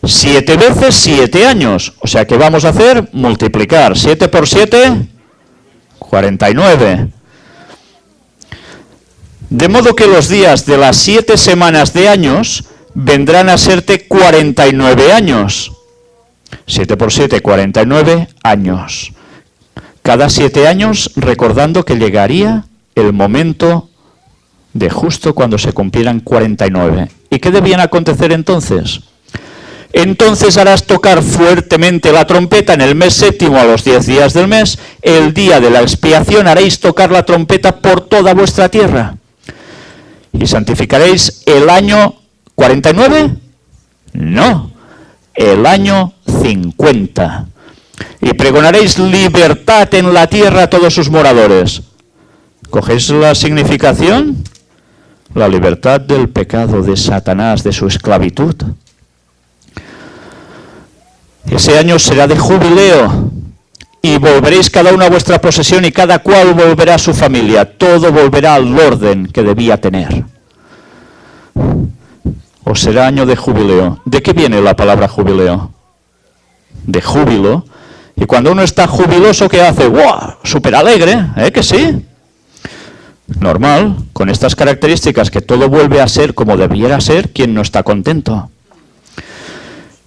7 veces 7 años. O sea, ¿qué vamos a hacer? Multiplicar. 7 por 7, 49. De modo que los días de las 7 semanas de años vendrán a serte 49 años. 7 por 7, 49 años. Cada 7 años, recordando que llegaría el momento de justo cuando se cumplieran 49. ¿Y qué debían acontecer entonces? Entonces harás tocar fuertemente la trompeta en el mes séptimo a los 10 días del mes. El día de la expiación haréis tocar la trompeta por toda vuestra tierra. ¿Y santificaréis el año 49? No, el año 50. Y pregonaréis libertad en la tierra a todos sus moradores. ¿Cogéis la significación? La libertad del pecado, de Satanás, de su esclavitud. Ese año será de jubileo. Y volveréis cada uno a vuestra posesión y cada cual volverá a su familia. Todo volverá al orden que debía tener. O será año de jubileo. ¿De qué viene la palabra jubileo? De júbilo. Y cuando uno está jubiloso, ¿qué hace? ¡Wow! Súper alegre, ¿eh? ¿Que sí? Normal, con estas características, que todo vuelve a ser como debiera ser, ¿quién no está contento?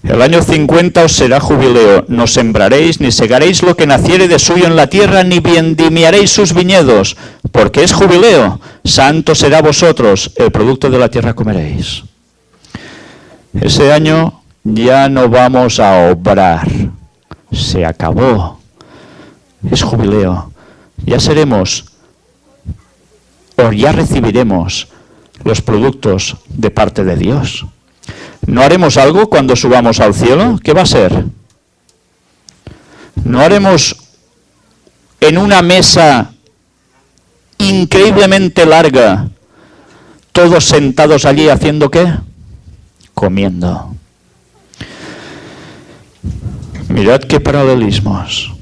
El año 50 os será jubileo. No sembraréis ni segaréis lo que naciere de suyo en la tierra, ni vendimiaréis sus viñedos, porque es jubileo. Santo será vosotros, el producto de la tierra comeréis. Ese año ya no vamos a obrar. Se acabó. Es jubileo. Ya seremos, o ya recibiremos los productos de parte de Dios. ¿No haremos algo cuando subamos al cielo? ¿Qué va a ser? ¿No haremos en una mesa increíblemente larga, todos sentados allí haciendo qué? Comiendo. Mirad qué paralelismos.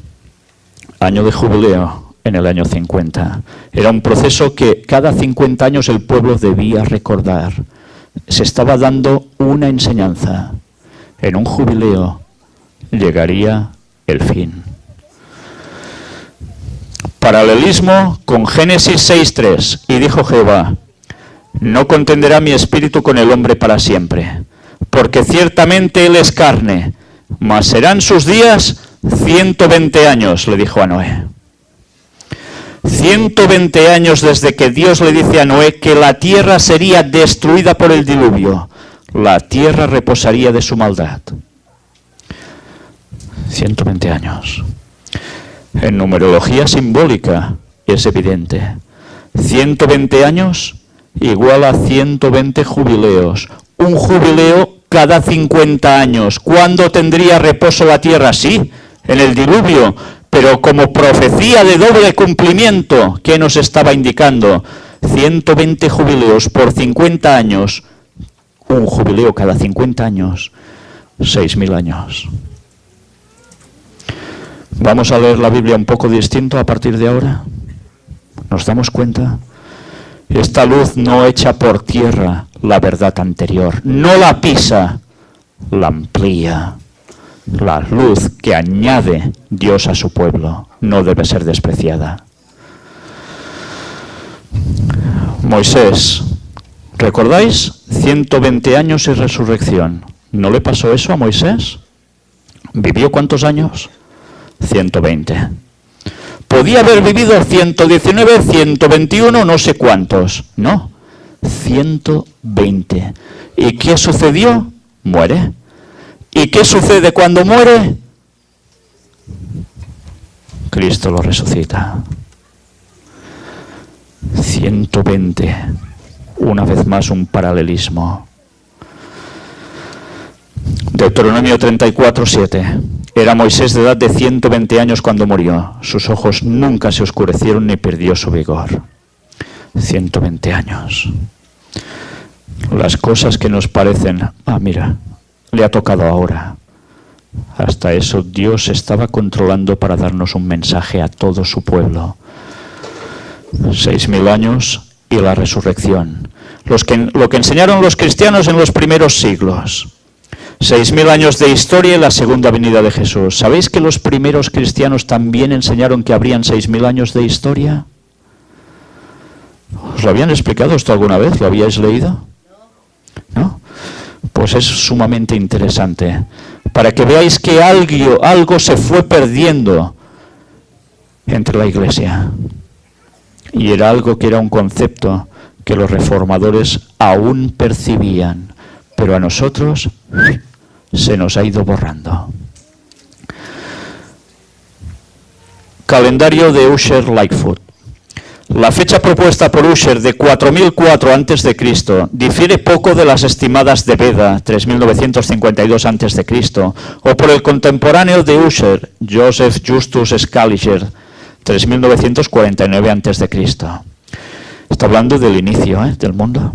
Año de jubileo en el año 50. Era un proceso que cada 50 años el pueblo debía recordar. Se estaba dando una enseñanza. En un jubileo llegaría el fin. Paralelismo con Génesis 6:3. Y dijo Jehová: no contenderá mi espíritu con el hombre para siempre, porque ciertamente él es carne, mas serán sus días 120 años, le dijo a Noé. 120 años desde que Dios le dice a Noé que la tierra sería destruida por el diluvio. La tierra reposaría de su maldad. 120 años. En numerología simbólica es evidente. 120 años igual a 120 jubileos. Un jubileo cada 50 años. ¿Cuándo tendría reposo la tierra? Sí, en el diluvio. Pero como profecía de doble cumplimiento, ¿qué nos estaba indicando? 120 jubileos por 50 años. Un jubileo cada 50 años. 6.000 años. ¿Vamos a leer la Biblia un poco distinto a partir de ahora? ¿Nos damos cuenta? Esta luz no echa por tierra la verdad anterior, no la pisa, la amplía. La luz que añade Dios a su pueblo no debe ser despreciada. Moisés, ¿recordáis? 120 años y resurrección. ¿No le pasó eso a Moisés? ¿Vivió cuántos años? 120. Podía haber vivido 119, 121, no sé cuántos. No, 120. ¿Y qué sucedió? Muere. ¿Y qué sucede cuando muere? Cristo lo resucita. 120. Una vez más un paralelismo. Deuteronomio 34:7. Era Moisés de edad de 120 años cuando murió. Sus ojos nunca se oscurecieron ni perdió su vigor. 120 años. Las cosas que nos parecen, mira, le ha tocado ahora. Hasta eso Dios estaba controlando para darnos un mensaje a todo su pueblo. 6.000 años y la resurrección. Lo que enseñaron los cristianos en los primeros siglos. 6.000 años de historia y la segunda venida de Jesús. ¿Sabéis que los primeros cristianos también enseñaron que habrían 6.000 años de historia? ¿Os lo habían explicado esto alguna vez? ¿Lo habíais leído? ¿No? Pues es sumamente interesante. Para que veáis que algo se fue perdiendo entre la Iglesia. Y era algo que era un concepto que los reformadores aún percibían. Pero a nosotros se nos ha ido borrando. Calendario de Ussher Lightfoot. La fecha propuesta por Ussher de 4004 a.C. difiere poco de las estimadas de Beda, 3952 a.C., o por el contemporáneo de Ussher, Joseph Justus Scaliger, 3949 a.C. Está hablando del inicio del mundo.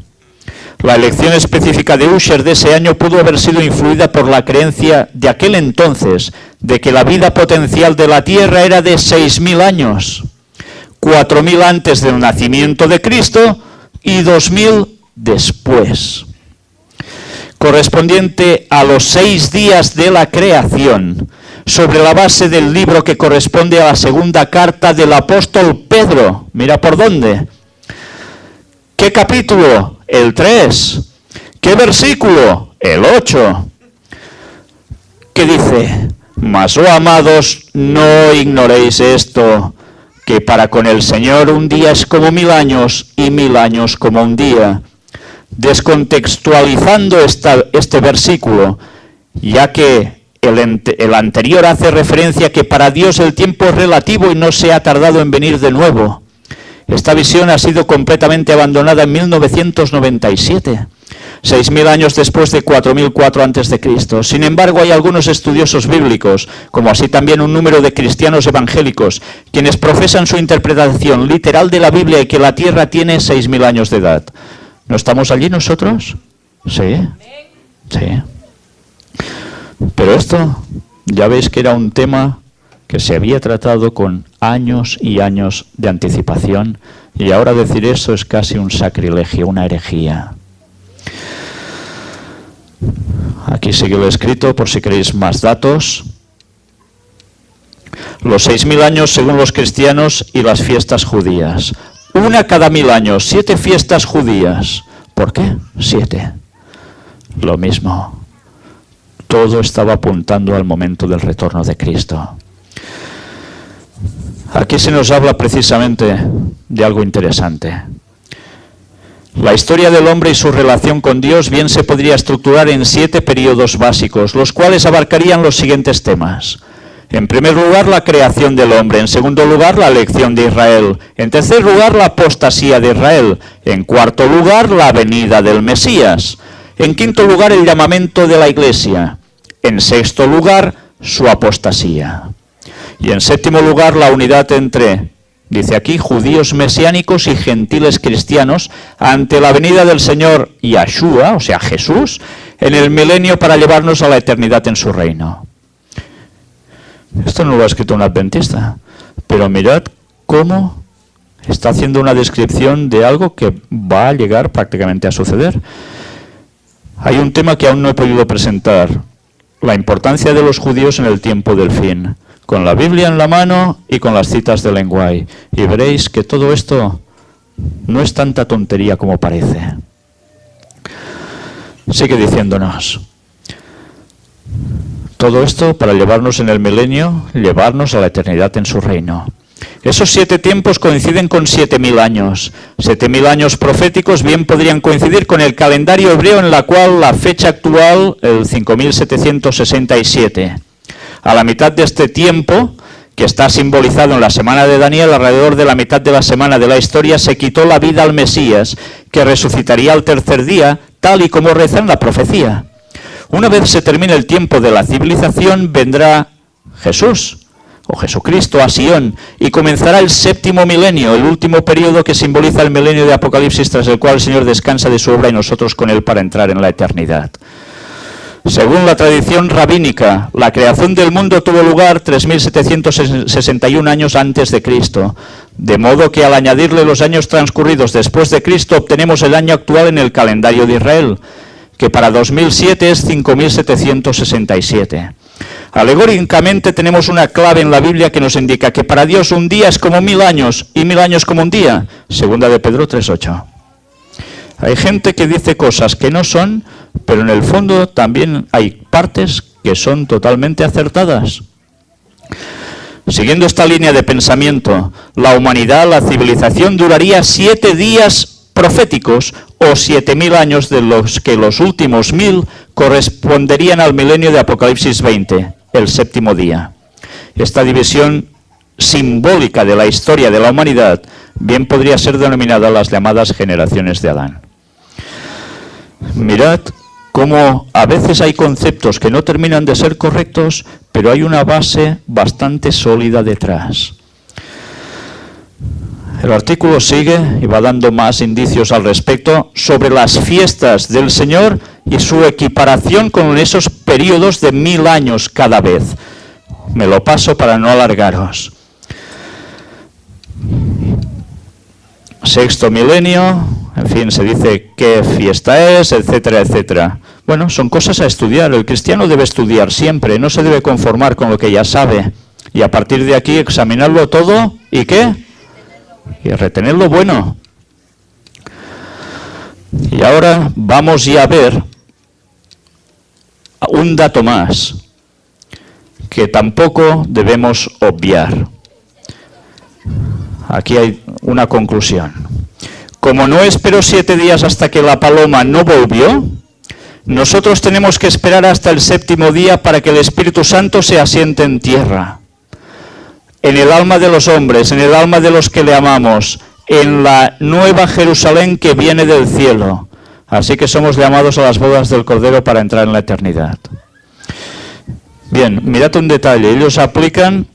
La elección específica de Ussher de ese año pudo haber sido influida por la creencia de aquel entonces de que la vida potencial de la Tierra era de 6.000 años. 4.000 antes del nacimiento de Cristo y 2.000 después. Correspondiente a los 6 días de la creación, sobre la base del libro que corresponde a la segunda carta del apóstol Pedro. Mira por dónde. ¿Qué capítulo? El 3. ¿Qué versículo? El 8. ¿Qué dice? Mas, oh amados, no ignoréis esto, que para con el Señor un día es como 1000 años y 1000 años como un día. Descontextualizando este versículo, ya que el anterior hace referencia que para Dios el tiempo es relativo y no se ha tardado en venir de nuevo. Esta visión ha sido completamente abandonada en 1997, 6.000 años después de 4004 a.C. Sin embargo, hay algunos estudiosos bíblicos, como así también un número de cristianos evangélicos, quienes profesan su interpretación literal de la Biblia y que la Tierra tiene 6.000 años de edad. ¿No estamos allí nosotros? Sí. Sí. Pero esto, ya veis que era un tema que se había tratado con años y años de anticipación, y ahora decir eso es casi un sacrilegio, una herejía. Aquí sigue lo escrito por si queréis más datos. Los 6.000 años según los cristianos y las fiestas judías. Una cada 1000 años, 7 fiestas judías. ¿Por qué? 7. Lo mismo. Todo estaba apuntando al momento del retorno de Cristo. Aquí se nos habla precisamente de algo interesante. La historia del hombre y su relación con Dios bien se podría estructurar en 7 periodos básicos, los cuales abarcarían los siguientes temas. En primer lugar, la creación del hombre. En segundo lugar, la elección de Israel. En tercer lugar, la apostasía de Israel. En cuarto lugar, la venida del Mesías. En quinto lugar, el llamamiento de la Iglesia. En sexto lugar, su apostasía. Y en séptimo lugar, la unidad entre, dice aquí, judíos mesiánicos y gentiles cristianos ante la venida del Señor Yahshua, o sea, Jesús, en el milenio para llevarnos a la eternidad en su reino. Esto no lo ha escrito un adventista, pero mirad cómo Está haciendo una descripción de algo que va a llegar prácticamente a suceder. Hay un tema que aún no he podido presentar, la importancia de los judíos en el tiempo del fin, con la Biblia en la mano y con las citas de Ellen White. Y veréis que todo esto no es tanta tontería como parece. Sigue diciéndonos, todo esto para llevarnos en el milenio, llevarnos a la eternidad en su reino. Esos 7 tiempos coinciden con 7.000 años. 7.000 años proféticos bien podrían coincidir con el calendario hebreo, en la cual la fecha actual, el 5767. A la mitad de este tiempo, que está simbolizado en la semana de Daniel, alrededor de la mitad de la semana de la historia, se quitó la vida al Mesías, que resucitaría al tercer día, tal y como reza en la profecía. Una vez se termine el tiempo de la civilización, vendrá Jesús, o Jesucristo, a Sion, y comenzará el 7º milenio, el último periodo que simboliza el milenio de Apocalipsis, tras el cual el Señor descansa de su obra y nosotros con él para entrar en la eternidad. Según la tradición rabínica, la creación del mundo tuvo lugar 3.761 años antes de Cristo, de modo que al añadirle los años transcurridos después de Cristo obtenemos el año actual en el calendario de Israel, que para 2007 es 5.767. Alegóricamente tenemos una clave en la Biblia que nos indica que para Dios un día es como 1000 años y 1000 años como un día. Segunda de Pedro 3:8. Hay gente que dice cosas que no son, pero en el fondo también hay partes que son totalmente acertadas. Siguiendo esta línea de pensamiento, la humanidad, la civilización duraría 7 días proféticos o 7.000 años, de los que los últimos 1000 corresponderían al milenio de Apocalipsis 20, el 7º día. Esta división simbólica de la historia de la humanidad bien podría ser denominada las llamadas generaciones de Adán. Mirad cómo a veces hay conceptos que no terminan de ser correctos, pero hay una base bastante sólida detrás. El artículo sigue y va dando más indicios al respecto sobre las fiestas del Señor y su equiparación con esos periodos de 1000 años cada vez. Me lo paso para no alargaros. 6º milenio, en fin, se dice qué fiesta es, etcétera, etcétera. Bueno, son cosas a estudiar. El cristiano debe estudiar siempre, no se debe conformar con lo que ya sabe. Y a partir de aquí examinarlo todo, ¿y qué? Y retener lo bueno. Y ahora vamos ya a ver un dato más que tampoco debemos obviar. Aquí hay una conclusión. Como no esperó 7 días hasta que la paloma no volvió, nosotros tenemos que esperar hasta el 7º día para que el Espíritu Santo se asiente en tierra, en el alma de los hombres, en el alma de los que le amamos, en la nueva Jerusalén que viene del cielo. Así que somos llamados a las bodas del Cordero para entrar en la eternidad. Bien, mirad un detalle. Ellos aplican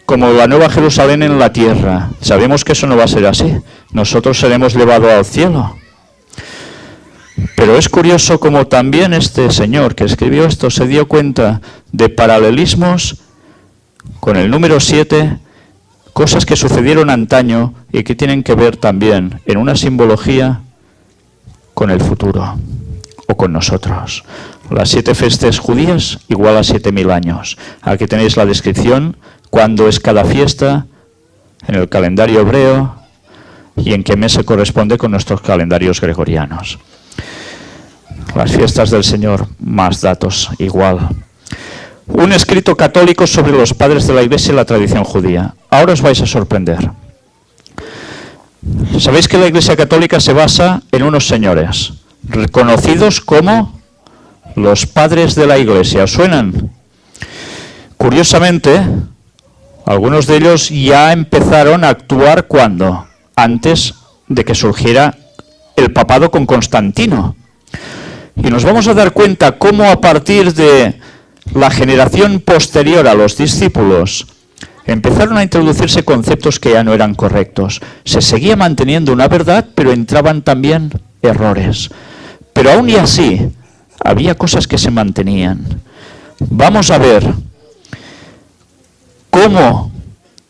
como la nueva Jerusalén en la tierra. Sabemos que eso no va a ser así. Nosotros seremos llevados al cielo. Pero es curioso como también este señor que escribió esto se dio cuenta de paralelismos con el número 7, cosas que sucedieron antaño y que tienen que ver también en una simbología con el futuro o con nosotros. Las 7 fiestas judías igual a 7.000 años. Aquí tenéis la descripción, cuándo es cada fiesta, en el calendario hebreo y en qué mes se corresponde con nuestros calendarios gregorianos. Las fiestas del Señor, más datos, igual. Un escrito católico sobre los padres de la Iglesia y la tradición judía. Ahora os vais a sorprender. Sabéis que la Iglesia católica se basa en unos señores, reconocidos como los padres de la Iglesia. ¿Os suenan? Curiosamente, algunos de ellos ya empezaron a actuar ¿cuándo? Antes de que surgiera el papado con Constantino. Y nos vamos a dar cuenta cómo a partir de la generación posterior a los discípulos empezaron a introducirse conceptos que ya no eran correctos. Se seguía manteniendo una verdad, pero entraban también errores. Pero aún y así, había cosas que se mantenían. Vamos a ver cómo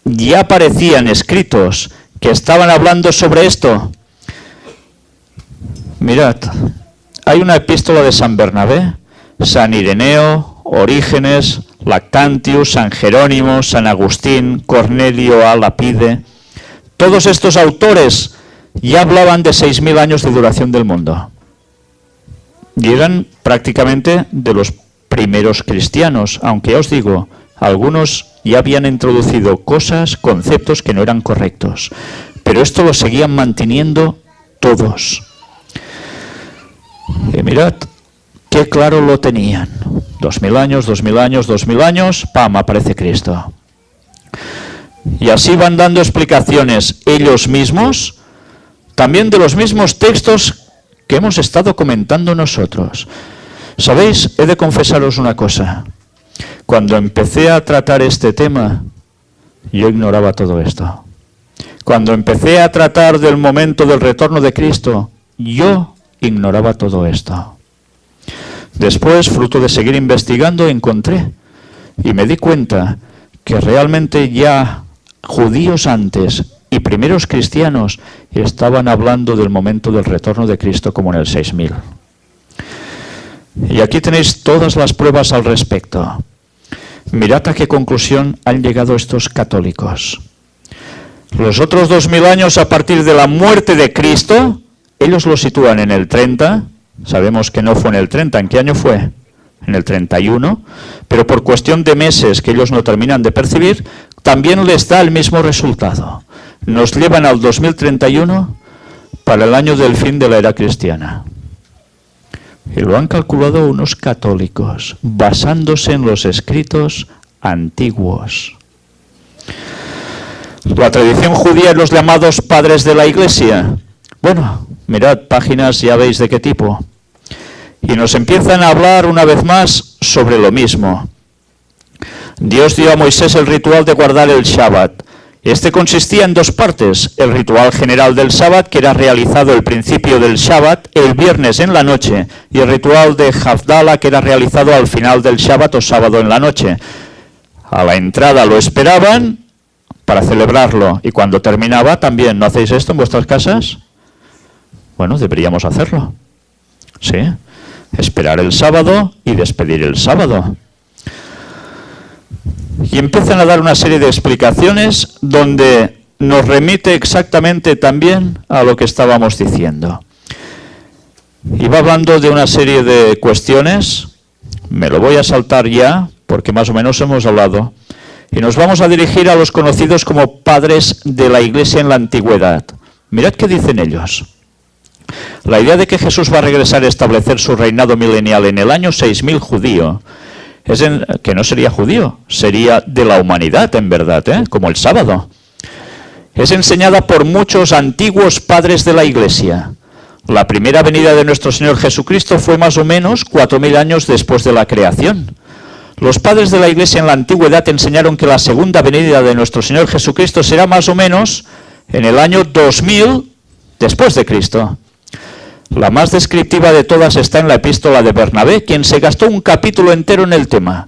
ya aparecían escritos que estaban hablando sobre esto. Mirad, hay una epístola de San Bernabé, San Ireneo, Orígenes, Lactantius, San Jerónimo, San Agustín, Cornelio a Lapide. Todos estos autores ya hablaban de 6.000 años de duración del mundo. Y eran prácticamente de los primeros cristianos, aunque ya os digo, algunos ya habían introducido cosas, conceptos que no eran correctos. Pero esto lo seguían manteniendo todos. Y mirad, qué claro lo tenían. 2000 años, 2000 años, 2000 años, ¡pam!, aparece Cristo. Y así van dando explicaciones ellos mismos, también de los mismos textos que hemos estado comentando nosotros. ¿Sabéis? He de confesaros una cosa. Cuando empecé a tratar este tema, yo ignoraba todo esto. Cuando empecé a tratar del momento del retorno de Cristo, yo ignoraba todo esto. Después, fruto de seguir investigando, encontré y me di cuenta que realmente ya judíos antes y primeros cristianos estaban hablando del momento del retorno de Cristo como en el 6000. Y aquí tenéis todas las pruebas al respecto. Mirad a qué conclusión han llegado estos católicos. Los otros 2000 años a partir de la muerte de Cristo, ellos lo sitúan en el 30, sabemos que no fue en el 30, ¿en qué año fue? En el 31, pero por cuestión de meses que ellos no terminan de percibir, también les da el mismo resultado. Nos llevan al 2031 para el año del fin de la era cristiana. Y lo han calculado unos católicos, basándose en los escritos antiguos. La tradición judía y los llamados padres de la Iglesia. Bueno, mirad páginas, ya veis de qué tipo. Y nos empiezan a hablar una vez más sobre lo mismo. Dios dio a Moisés el ritual de guardar el Shabbat. Este consistía en dos partes: el ritual general del Shabbat, que era realizado al principio del Shabbat, el viernes en la noche, y el ritual de Havdalah, que era realizado al final del Shabbat o sábado en la noche. A la entrada lo esperaban para celebrarlo, y cuando terminaba también. ¿No hacéis esto en vuestras casas? Bueno, deberíamos hacerlo. Sí, esperar el sábado y despedir el sábado. Y empiezan a dar una serie de explicaciones donde nos remite exactamente también a lo que estábamos diciendo. Y va hablando de una serie de cuestiones, me lo voy a saltar ya, porque más o menos hemos hablado, y nos vamos a dirigir a los conocidos como padres de la Iglesia en la antigüedad. Mirad qué dicen ellos. La idea de que Jesús va a regresar a establecer su reinado milenial en el año 6000 judío, que no sería judío, sería de la humanidad en verdad, como el sábado. Es enseñada por muchos antiguos padres de la Iglesia. La primera venida de nuestro Señor Jesucristo fue más o menos 4000 años después de la creación. Los padres de la Iglesia en la antigüedad enseñaron que la segunda venida de nuestro Señor Jesucristo será más o menos en el año 2000 después de Cristo. La más descriptiva de todas está en la epístola de Bernabé, quien se gastó un capítulo entero en el tema.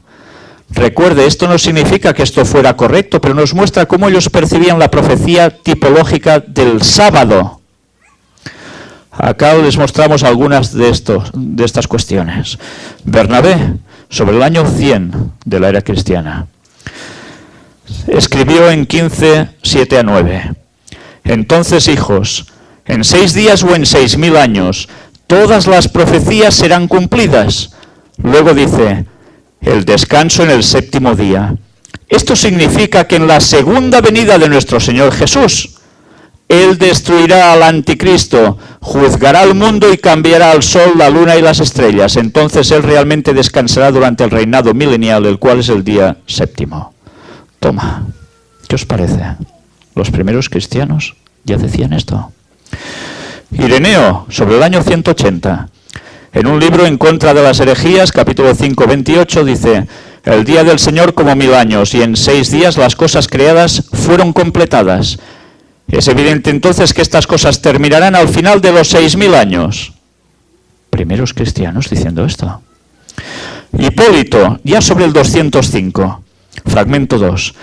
Recuerde, esto no significa que esto fuera correcto, pero nos muestra cómo ellos percibían la profecía tipológica del sábado. Acá les mostramos algunas de estas cuestiones. Bernabé, sobre el año 100 de la era cristiana, escribió en 15, 7-9. Entonces, hijos, en 6 días o en 6000 años, todas las profecías serán cumplidas. Luego dice, el descanso en el 7º día. Esto significa que en la segunda venida de nuestro Señor Jesús, Él destruirá al anticristo, juzgará al mundo y cambiará al sol, la luna y las estrellas. Entonces Él realmente descansará durante el reinado milenial, el cual es el día 7º. Toma, ¿qué os parece? Los primeros cristianos ya decían esto. Ireneo, sobre el año 180, en un libro en contra de las herejías, capítulo 5, 28, dice: el día del Señor como 1000 años, y en 6 días las cosas creadas fueron completadas. Es evidente entonces que estas cosas terminarán al final de los 6000 años. Primeros cristianos diciendo esto. Hipólito, ya sobre el 205, fragmento 2,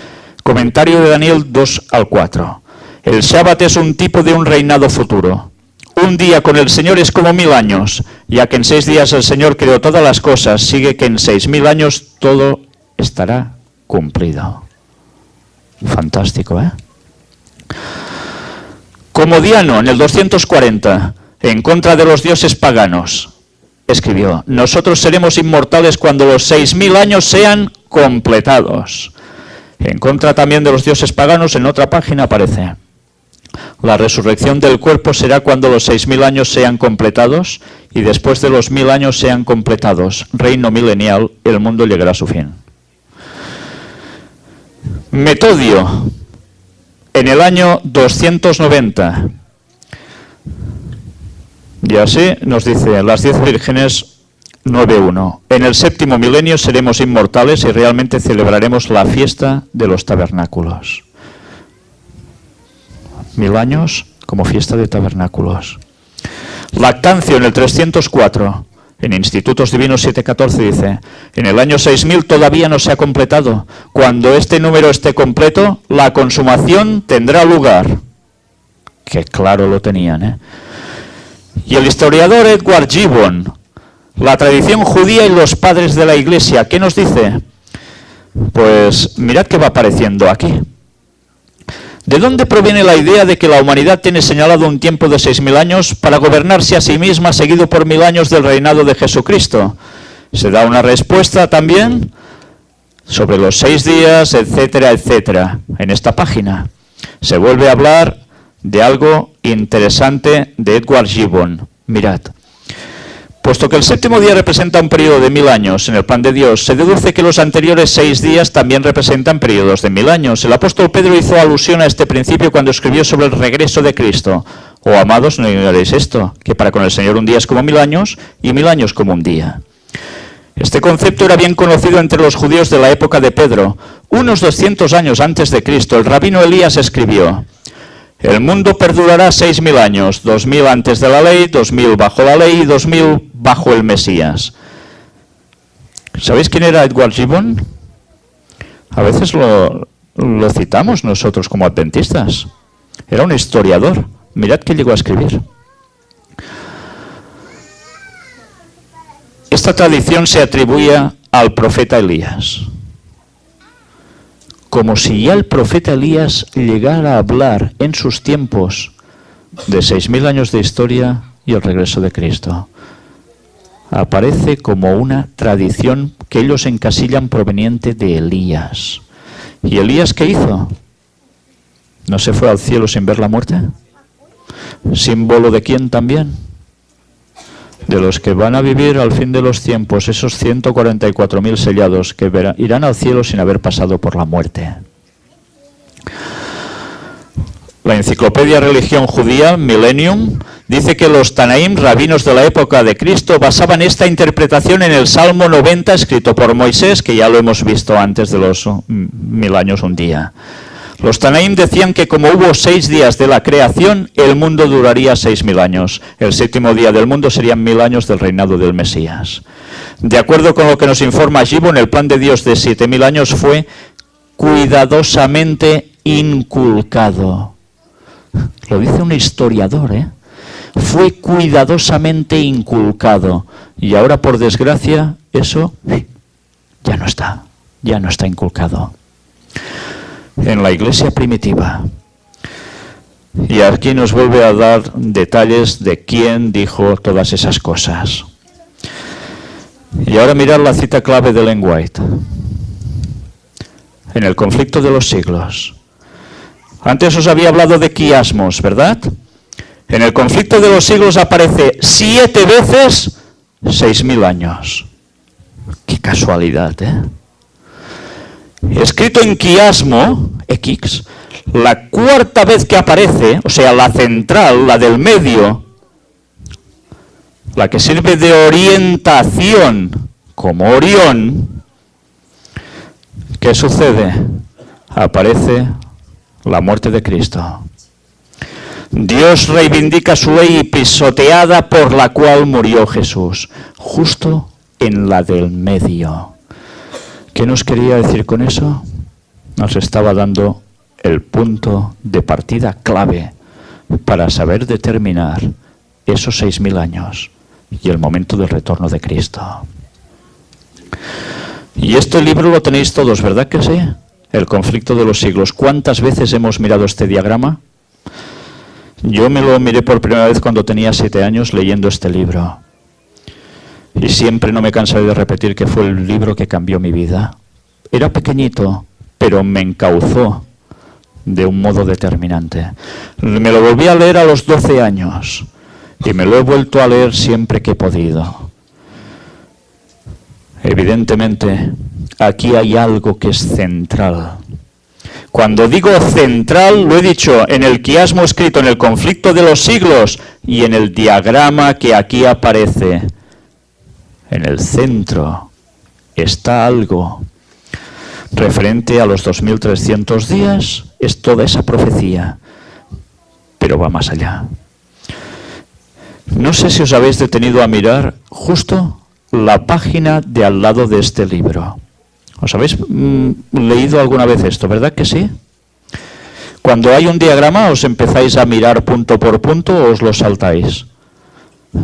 comentario de Daniel 2 al 4. El Shabbat es un tipo de un reinado futuro. Un día con el Señor es como 1000 años, ya que en 6 días el Señor creó todas las cosas, sigue que en 6000 años todo estará cumplido. Fantástico, ¿eh? Comodiano, en el 240, en contra de los dioses paganos, escribió: nosotros seremos inmortales cuando los 6000 años sean completados. En contra también de los dioses paganos, en otra página aparece: la resurrección del cuerpo será cuando los 6000 años sean completados y después de los 1000 años sean completados. Reino milenial, el mundo llegará a su fin. Metodio, en el año 290, y así nos dice las 10 vírgenes 9.1. En el 7º milenio seremos inmortales y realmente celebraremos la fiesta de los tabernáculos. 1000 años como fiesta de tabernáculos. Lactancio, en el 304, en Institutos Divinos 7.14 dice: en el año 6000 todavía no se ha completado. Cuando este número esté completo, la consumación tendrá lugar. Que claro lo tenían, ¿eh? Y el historiador Edward Gibbon, la tradición judía y los padres de la Iglesia, ¿qué nos dice? Pues mirad qué va apareciendo aquí. ¿De dónde proviene la idea de que la humanidad tiene señalado un tiempo de 6000 años para gobernarse a sí misma, seguido por 1000 años del reinado de Jesucristo? Se da una respuesta también sobre los 6 días, etcétera, etcétera. En esta página se vuelve a hablar de algo interesante de Edward Gibbon. Mirad. Puesto que el 7º día representa un periodo de 1000 años en el plan de Dios, se deduce que los anteriores 6 días también representan periodos de 1000 años. El apóstol Pedro hizo alusión a este principio cuando escribió sobre el regreso de Cristo. Oh, amados, no ignoréis esto, que para con el Señor un día es como 1000 años y 1000 años como un día. Este concepto era bien conocido entre los judíos de la época de Pedro. Unos 200 años antes de Cristo, el rabino Elías escribió: el mundo perdurará 6000 años, 2000 antes de la ley, 2000 bajo la ley y 2000 bajo el Mesías. ¿Sabéis quién era Edward Gibbon? A veces lo citamos nosotros como adventistas. Era un historiador. Mirad qué llegó a escribir. Esta tradición se atribuía al profeta Elías. Como si ya el profeta Elías llegara a hablar en sus tiempos de 6000 años de historia y el regreso de Cristo. Aparece como una tradición que ellos encasillan proveniente de Elías. ¿Y Elías qué hizo? ¿No se fue al cielo sin ver la muerte? ¿Símbolo de quién también? De los que van a vivir al fin de los tiempos, esos 144.000 sellados que irán al cielo sin haber pasado por la muerte. La enciclopedia Religión Judía, Millennium, dice que los Tanaim, rabinos de la época de Cristo, basaban esta interpretación en el Salmo 90, escrito por Moisés, que ya lo hemos visto antes de los 1000 años un día. Los Tanaim decían que como hubo 6 días de la creación, el mundo duraría 6000 años. El 7º día del mundo serían 1000 años del reinado del Mesías. De acuerdo con lo que nos informa Gibbon, el plan de Dios de 7000 años fue cuidadosamente inculcado. Lo dice un historiador, ¿eh? Fue cuidadosamente inculcado. Y ahora, por desgracia, eso ya no está inculcado en la iglesia primitiva. Y aquí nos vuelve a dar detalles de quién dijo todas esas cosas. Y ahora mirad la cita clave de Ellen White. En el conflicto de los siglos. Antes os había hablado de quiasmos, ¿verdad? En el conflicto de los siglos aparece 7 veces 6000 años. Qué casualidad, ¿eh? Escrito en quiasmo, X, la 4ª vez que aparece, o sea, la central, la del medio, la que sirve de orientación, como Orión, ¿qué sucede? Aparece la muerte de Cristo. Dios reivindica su ley pisoteada por la cual murió Jesús, justo en la del medio. ¿Qué nos quería decir con eso? Nos estaba dando el punto de partida clave para saber determinar esos 6.000 años y el momento del retorno de Cristo. Y este libro lo tenéis todos, ¿verdad que sí? El conflicto de los siglos. ¿Cuántas veces hemos mirado este diagrama? Yo me lo miré por primera vez cuando tenía 7 años leyendo este libro. Y siempre no me cansaré de repetir que fue el libro que cambió mi vida. Era pequeñito, pero me encauzó de un modo determinante. Me lo volví a leer a los 12 años y me lo he vuelto a leer siempre que he podido. Evidentemente, aquí hay algo que es central. Cuando digo central, lo he dicho en el quiasmo escrito en el conflicto de los siglos y en el diagrama que aquí aparece. En el centro está algo referente a los 2300 días, es toda esa profecía, pero va más allá. No sé si os habéis detenido a mirar justo la página de al lado de este libro. ¿Os habéis leído alguna vez esto, verdad que sí? Cuando hay un diagrama, ¿os empezáis a mirar punto por punto o os lo saltáis?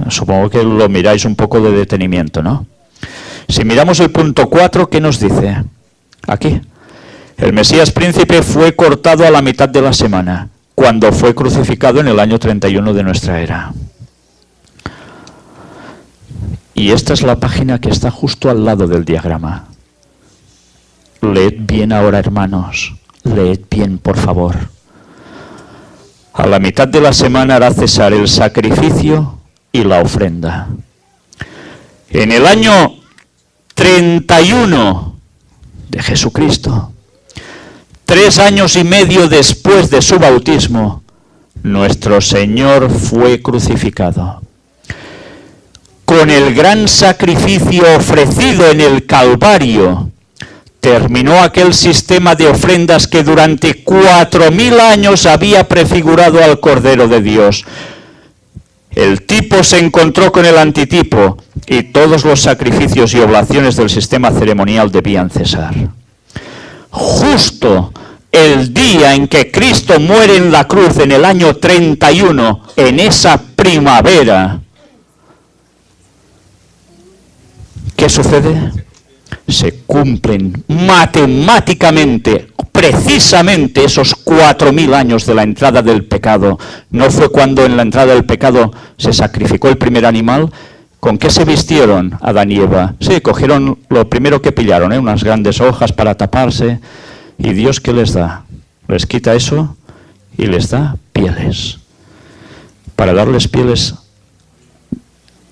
Supongo que lo miráis un poco de detenimiento, ¿no? Si miramos el punto 4, ¿qué nos dice? Aquí. El Mesías príncipe fue cortado a la mitad de la semana, cuando fue crucificado en el año 31 de nuestra era. Y esta es la página que está justo al lado del diagrama. Leed bien ahora, hermanos. Leed bien, por favor. A la mitad de la semana hará cesar el sacrificio y la ofrenda. En el año 31 de Jesucristo, 3 años y medio después de su bautismo, nuestro Señor fue crucificado. Con el gran sacrificio ofrecido en el Calvario, terminó aquel sistema de ofrendas que durante 4000 años había prefigurado al Cordero de Dios. El tipo se encontró con el antitipo y todos los sacrificios y oblaciones del sistema ceremonial debían cesar. Justo el día en que Cristo muere en la cruz en el año 31, en esa primavera, ¿qué sucede? Se cumplen matemáticamente, precisamente esos 4000 años de la entrada del pecado. ¿No fue cuando en la entrada del pecado se sacrificó el primer animal? ¿Con qué se vistieron Adán y Eva? Sí, cogieron lo primero que pillaron, unas grandes hojas para taparse. ¿Y Dios qué les da? Les quita eso y les da pieles. Para darles pieles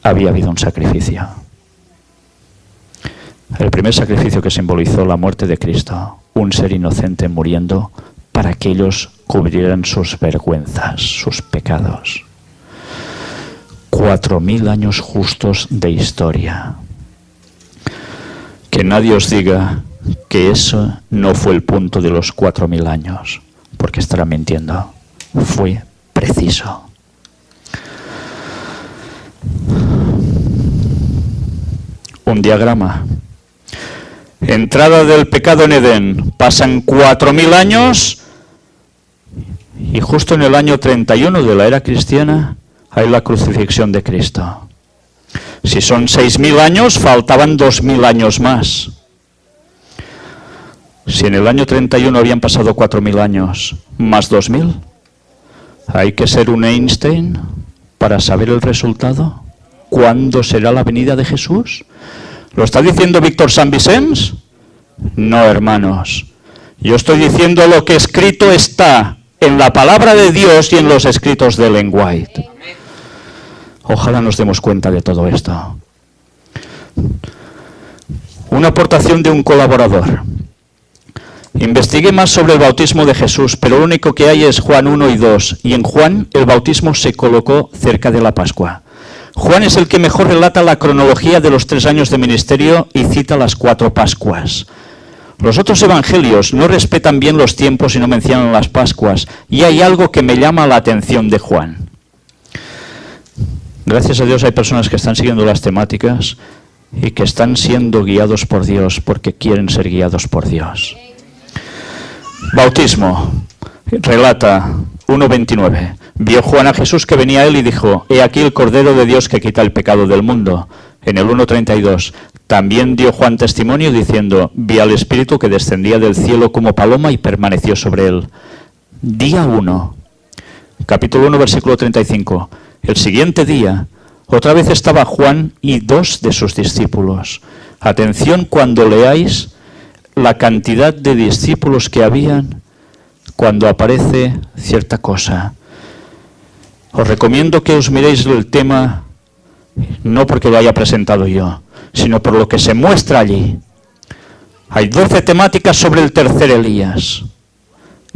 había habido un sacrificio. El primer sacrificio que simbolizó la muerte de Cristo, un ser inocente muriendo para que ellos cubrieran sus vergüenzas, sus pecados. 4000 años justos de historia. Que nadie os diga que eso no fue el punto de los 4000 años, porque estará mintiendo. Fue preciso. Un diagrama. Entrada del pecado en Edén. Pasan 4000 años y justo en el año 31 de la era cristiana hay la crucifixión de Cristo. Si son 6000 años, faltaban 2000 años más. Si en el año 31 habían pasado 4000 años, más 2000, hay que ser un Einstein para saber el resultado. ¿Cuándo será la venida de Jesús? ¿Lo está diciendo Víctor San Vicens? No, hermanos. Yo estoy diciendo lo que escrito está en la palabra de Dios y en los escritos de Ellen White. Ojalá nos demos cuenta de todo esto. Una aportación de un colaborador. Investigué más sobre el bautismo de Jesús, pero lo único que hay es Juan 1 y 2. Y en Juan el bautismo se colocó cerca de la Pascua. Juan es el que mejor relata la cronología de los 3 años de ministerio y cita las 4 Pascuas. Los otros evangelios no respetan bien los tiempos y no mencionan las Pascuas. Y hay algo que me llama la atención de Juan. Gracias a Dios hay personas que están siguiendo las temáticas y que están siendo guiados por Dios porque quieren ser guiados por Dios. Bautismo. relata 1:29. Vio Juan a Jesús que venía a él y dijo: he aquí el Cordero de Dios que quita el pecado del mundo. En el 1:32, también dio Juan testimonio diciendo: vi al Espíritu que descendía del cielo como paloma y permaneció sobre él. Día 1, capítulo 1, versículo 35. El siguiente día, otra vez estaba Juan y 2 de sus discípulos. Atención cuando leáis la cantidad de discípulos que habían cuando aparece cierta cosa. Os recomiendo que os miréis el tema, no porque lo haya presentado yo, sino por lo que se muestra allí. Hay 12 temáticas sobre el tercer Elías.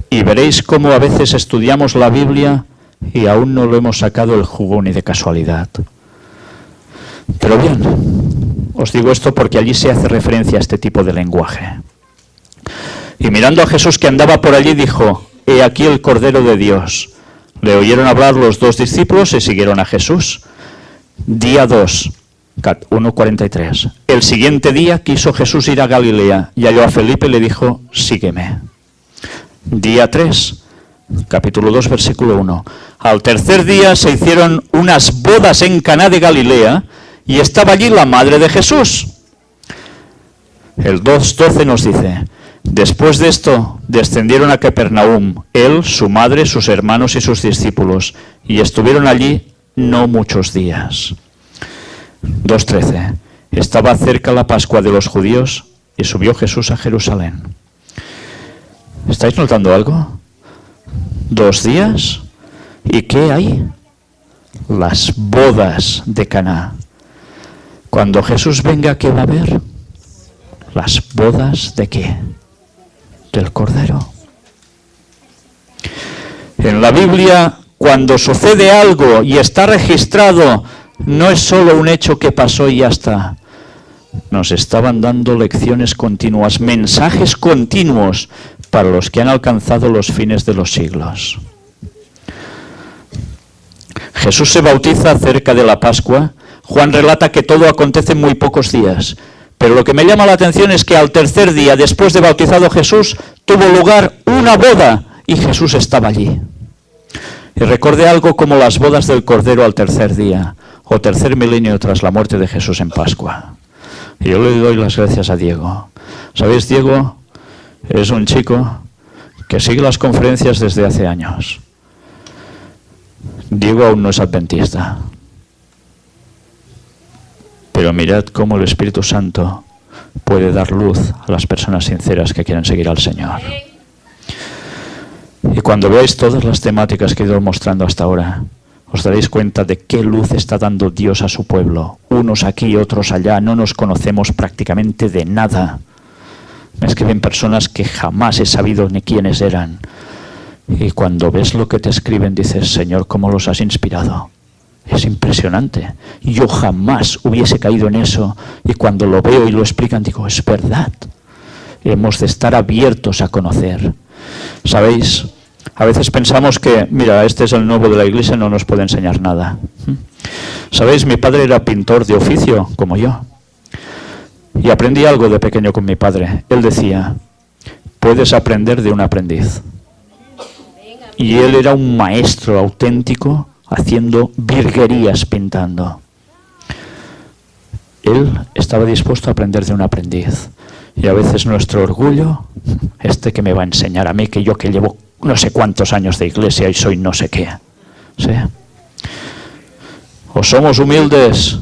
Y veréis cómo a veces estudiamos la Biblia y aún no lo hemos sacado el jugo ni de casualidad. Pero bien, os digo esto porque allí se hace referencia a este tipo de lenguaje. Y mirando a Jesús que andaba por allí, dijo: he aquí el Cordero de Dios. Le oyeron hablar los 2 discípulos y siguieron a Jesús. Día 2, 1:43. El siguiente día quiso Jesús ir a Galilea y halló a Felipe y le dijo: sígueme. Día 3, capítulo 2, versículo 1. Al tercer día se hicieron unas bodas en Caná de Galilea y estaba allí la madre de Jesús. El 2:12 nos dice: después de esto descendieron a Capernaum, él, su madre, sus hermanos y sus discípulos, y estuvieron allí no muchos días. 2:13. Estaba cerca la Pascua de los judíos y subió Jesús a Jerusalén. ¿Estáis notando algo? 2 días. ¿Y qué hay? Las bodas de Caná. Cuando Jesús venga, ¿qué va a haber? ¿Las bodas de qué? Del Cordero. En la Biblia, cuando sucede algo y está registrado, no es solo un hecho que pasó y ya está. Nos estaban dando lecciones continuas, mensajes continuos para los que han alcanzado los fines de los siglos. Jesús se bautiza cerca de la Pascua. Juan relata que todo acontece en muy pocos días. Pero lo que me llama la atención es que al tercer día, después de bautizado Jesús, tuvo lugar una boda y Jesús estaba allí. Y recordé algo como las bodas del Cordero al tercer día, o tercer milenio tras la muerte de Jesús en Pascua. Y yo le doy las gracias a Diego. ¿Sabéis? Diego es un chico que sigue las conferencias desde hace años. Diego aún no es adventista. Pero mirad cómo el Espíritu Santo puede dar luz a las personas sinceras que quieren seguir al Señor. Y cuando veáis todas las temáticas que he ido mostrando hasta ahora, os daréis cuenta de qué luz está dando Dios a su pueblo. Unos aquí, otros allá, no nos conocemos prácticamente de nada. Me escriben personas que jamás he sabido ni quiénes eran. Y cuando ves lo que te escriben, dices: Señor, ¿cómo los has inspirado? Es impresionante. Yo jamás hubiese caído en eso. Y cuando lo veo y lo explican, digo: es verdad. Hemos de estar abiertos a conocer. ¿Sabéis? A veces pensamos que, mira, este es el nuevo de la iglesia, no nos puede enseñar nada. ¿Sabéis? Mi padre era pintor de oficio, como yo. Y aprendí algo de pequeño con mi padre. Él decía: puedes aprender de un aprendiz. Y él era un maestro auténtico haciendo virguerías pintando. Él estaba dispuesto a aprender de un aprendiz. Y a veces nuestro orgullo, que me va a enseñar a mí, que yo que llevo no sé cuántos años de iglesia y soy no sé qué. ¿Sí? O somos humildes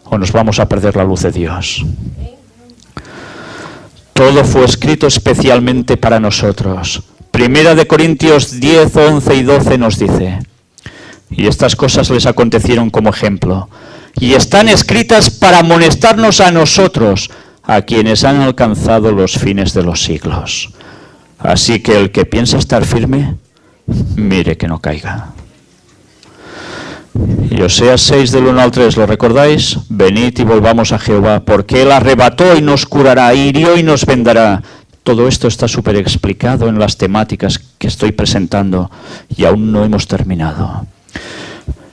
o nos vamos a perder la luz de Dios. Todo fue escrito especialmente para nosotros. Primera de Corintios 10, 11 y 12 nos dice: y estas cosas les acontecieron como ejemplo, y están escritas para amonestarnos a nosotros, a quienes han alcanzado los fines de los siglos. Así que el que piensa estar firme, mire que no caiga. Y Oseas 6 del 1 al 3, ¿lo recordáis? Venid y volvamos a Jehová, porque Él arrebató y nos curará, hirió y nos vendará. Todo esto está súper explicado en las temáticas que estoy presentando y aún no hemos terminado.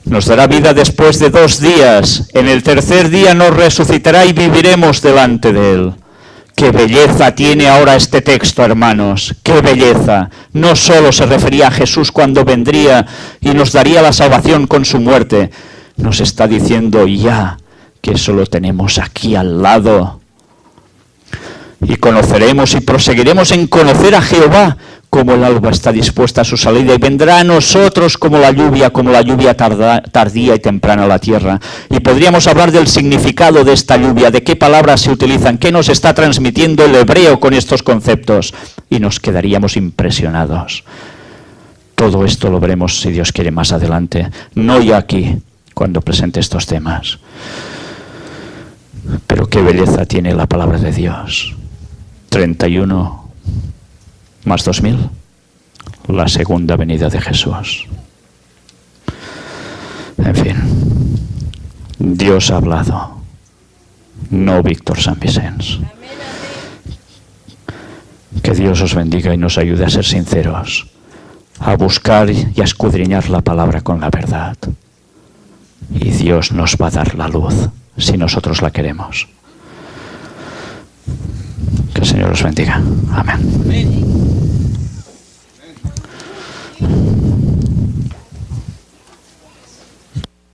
Nos dará vida después de 2 días. En el tercer día nos resucitará y viviremos delante de Él. ¡Qué belleza tiene ahora este texto, hermanos! ¡Qué belleza! No solo se refería a Jesús cuando vendría y nos daría la salvación con su muerte. Nos está diciendo ya que eso lo tenemos aquí al lado. Y conoceremos y proseguiremos en conocer a Jehová, como el alba está dispuesta a su salida, y vendrá a nosotros como la lluvia tardía y temprana a la tierra. Y podríamos hablar del significado de esta lluvia, de qué palabras se utilizan, qué nos está transmitiendo el hebreo con estos conceptos, y nos quedaríamos impresionados. Todo esto lo veremos, si Dios quiere, más adelante, no ya aquí, cuando presente estos temas. Pero qué belleza tiene la palabra de Dios. 31 más 2000, la segunda venida de Jesús. En fin, Dios ha hablado, no Víctor San Vicens. Que Dios os bendiga y nos ayude a ser sinceros, a buscar y a escudriñar la palabra con la verdad. Y Dios nos va a dar la luz si nosotros la queremos. Que el Señor os bendiga. Amén.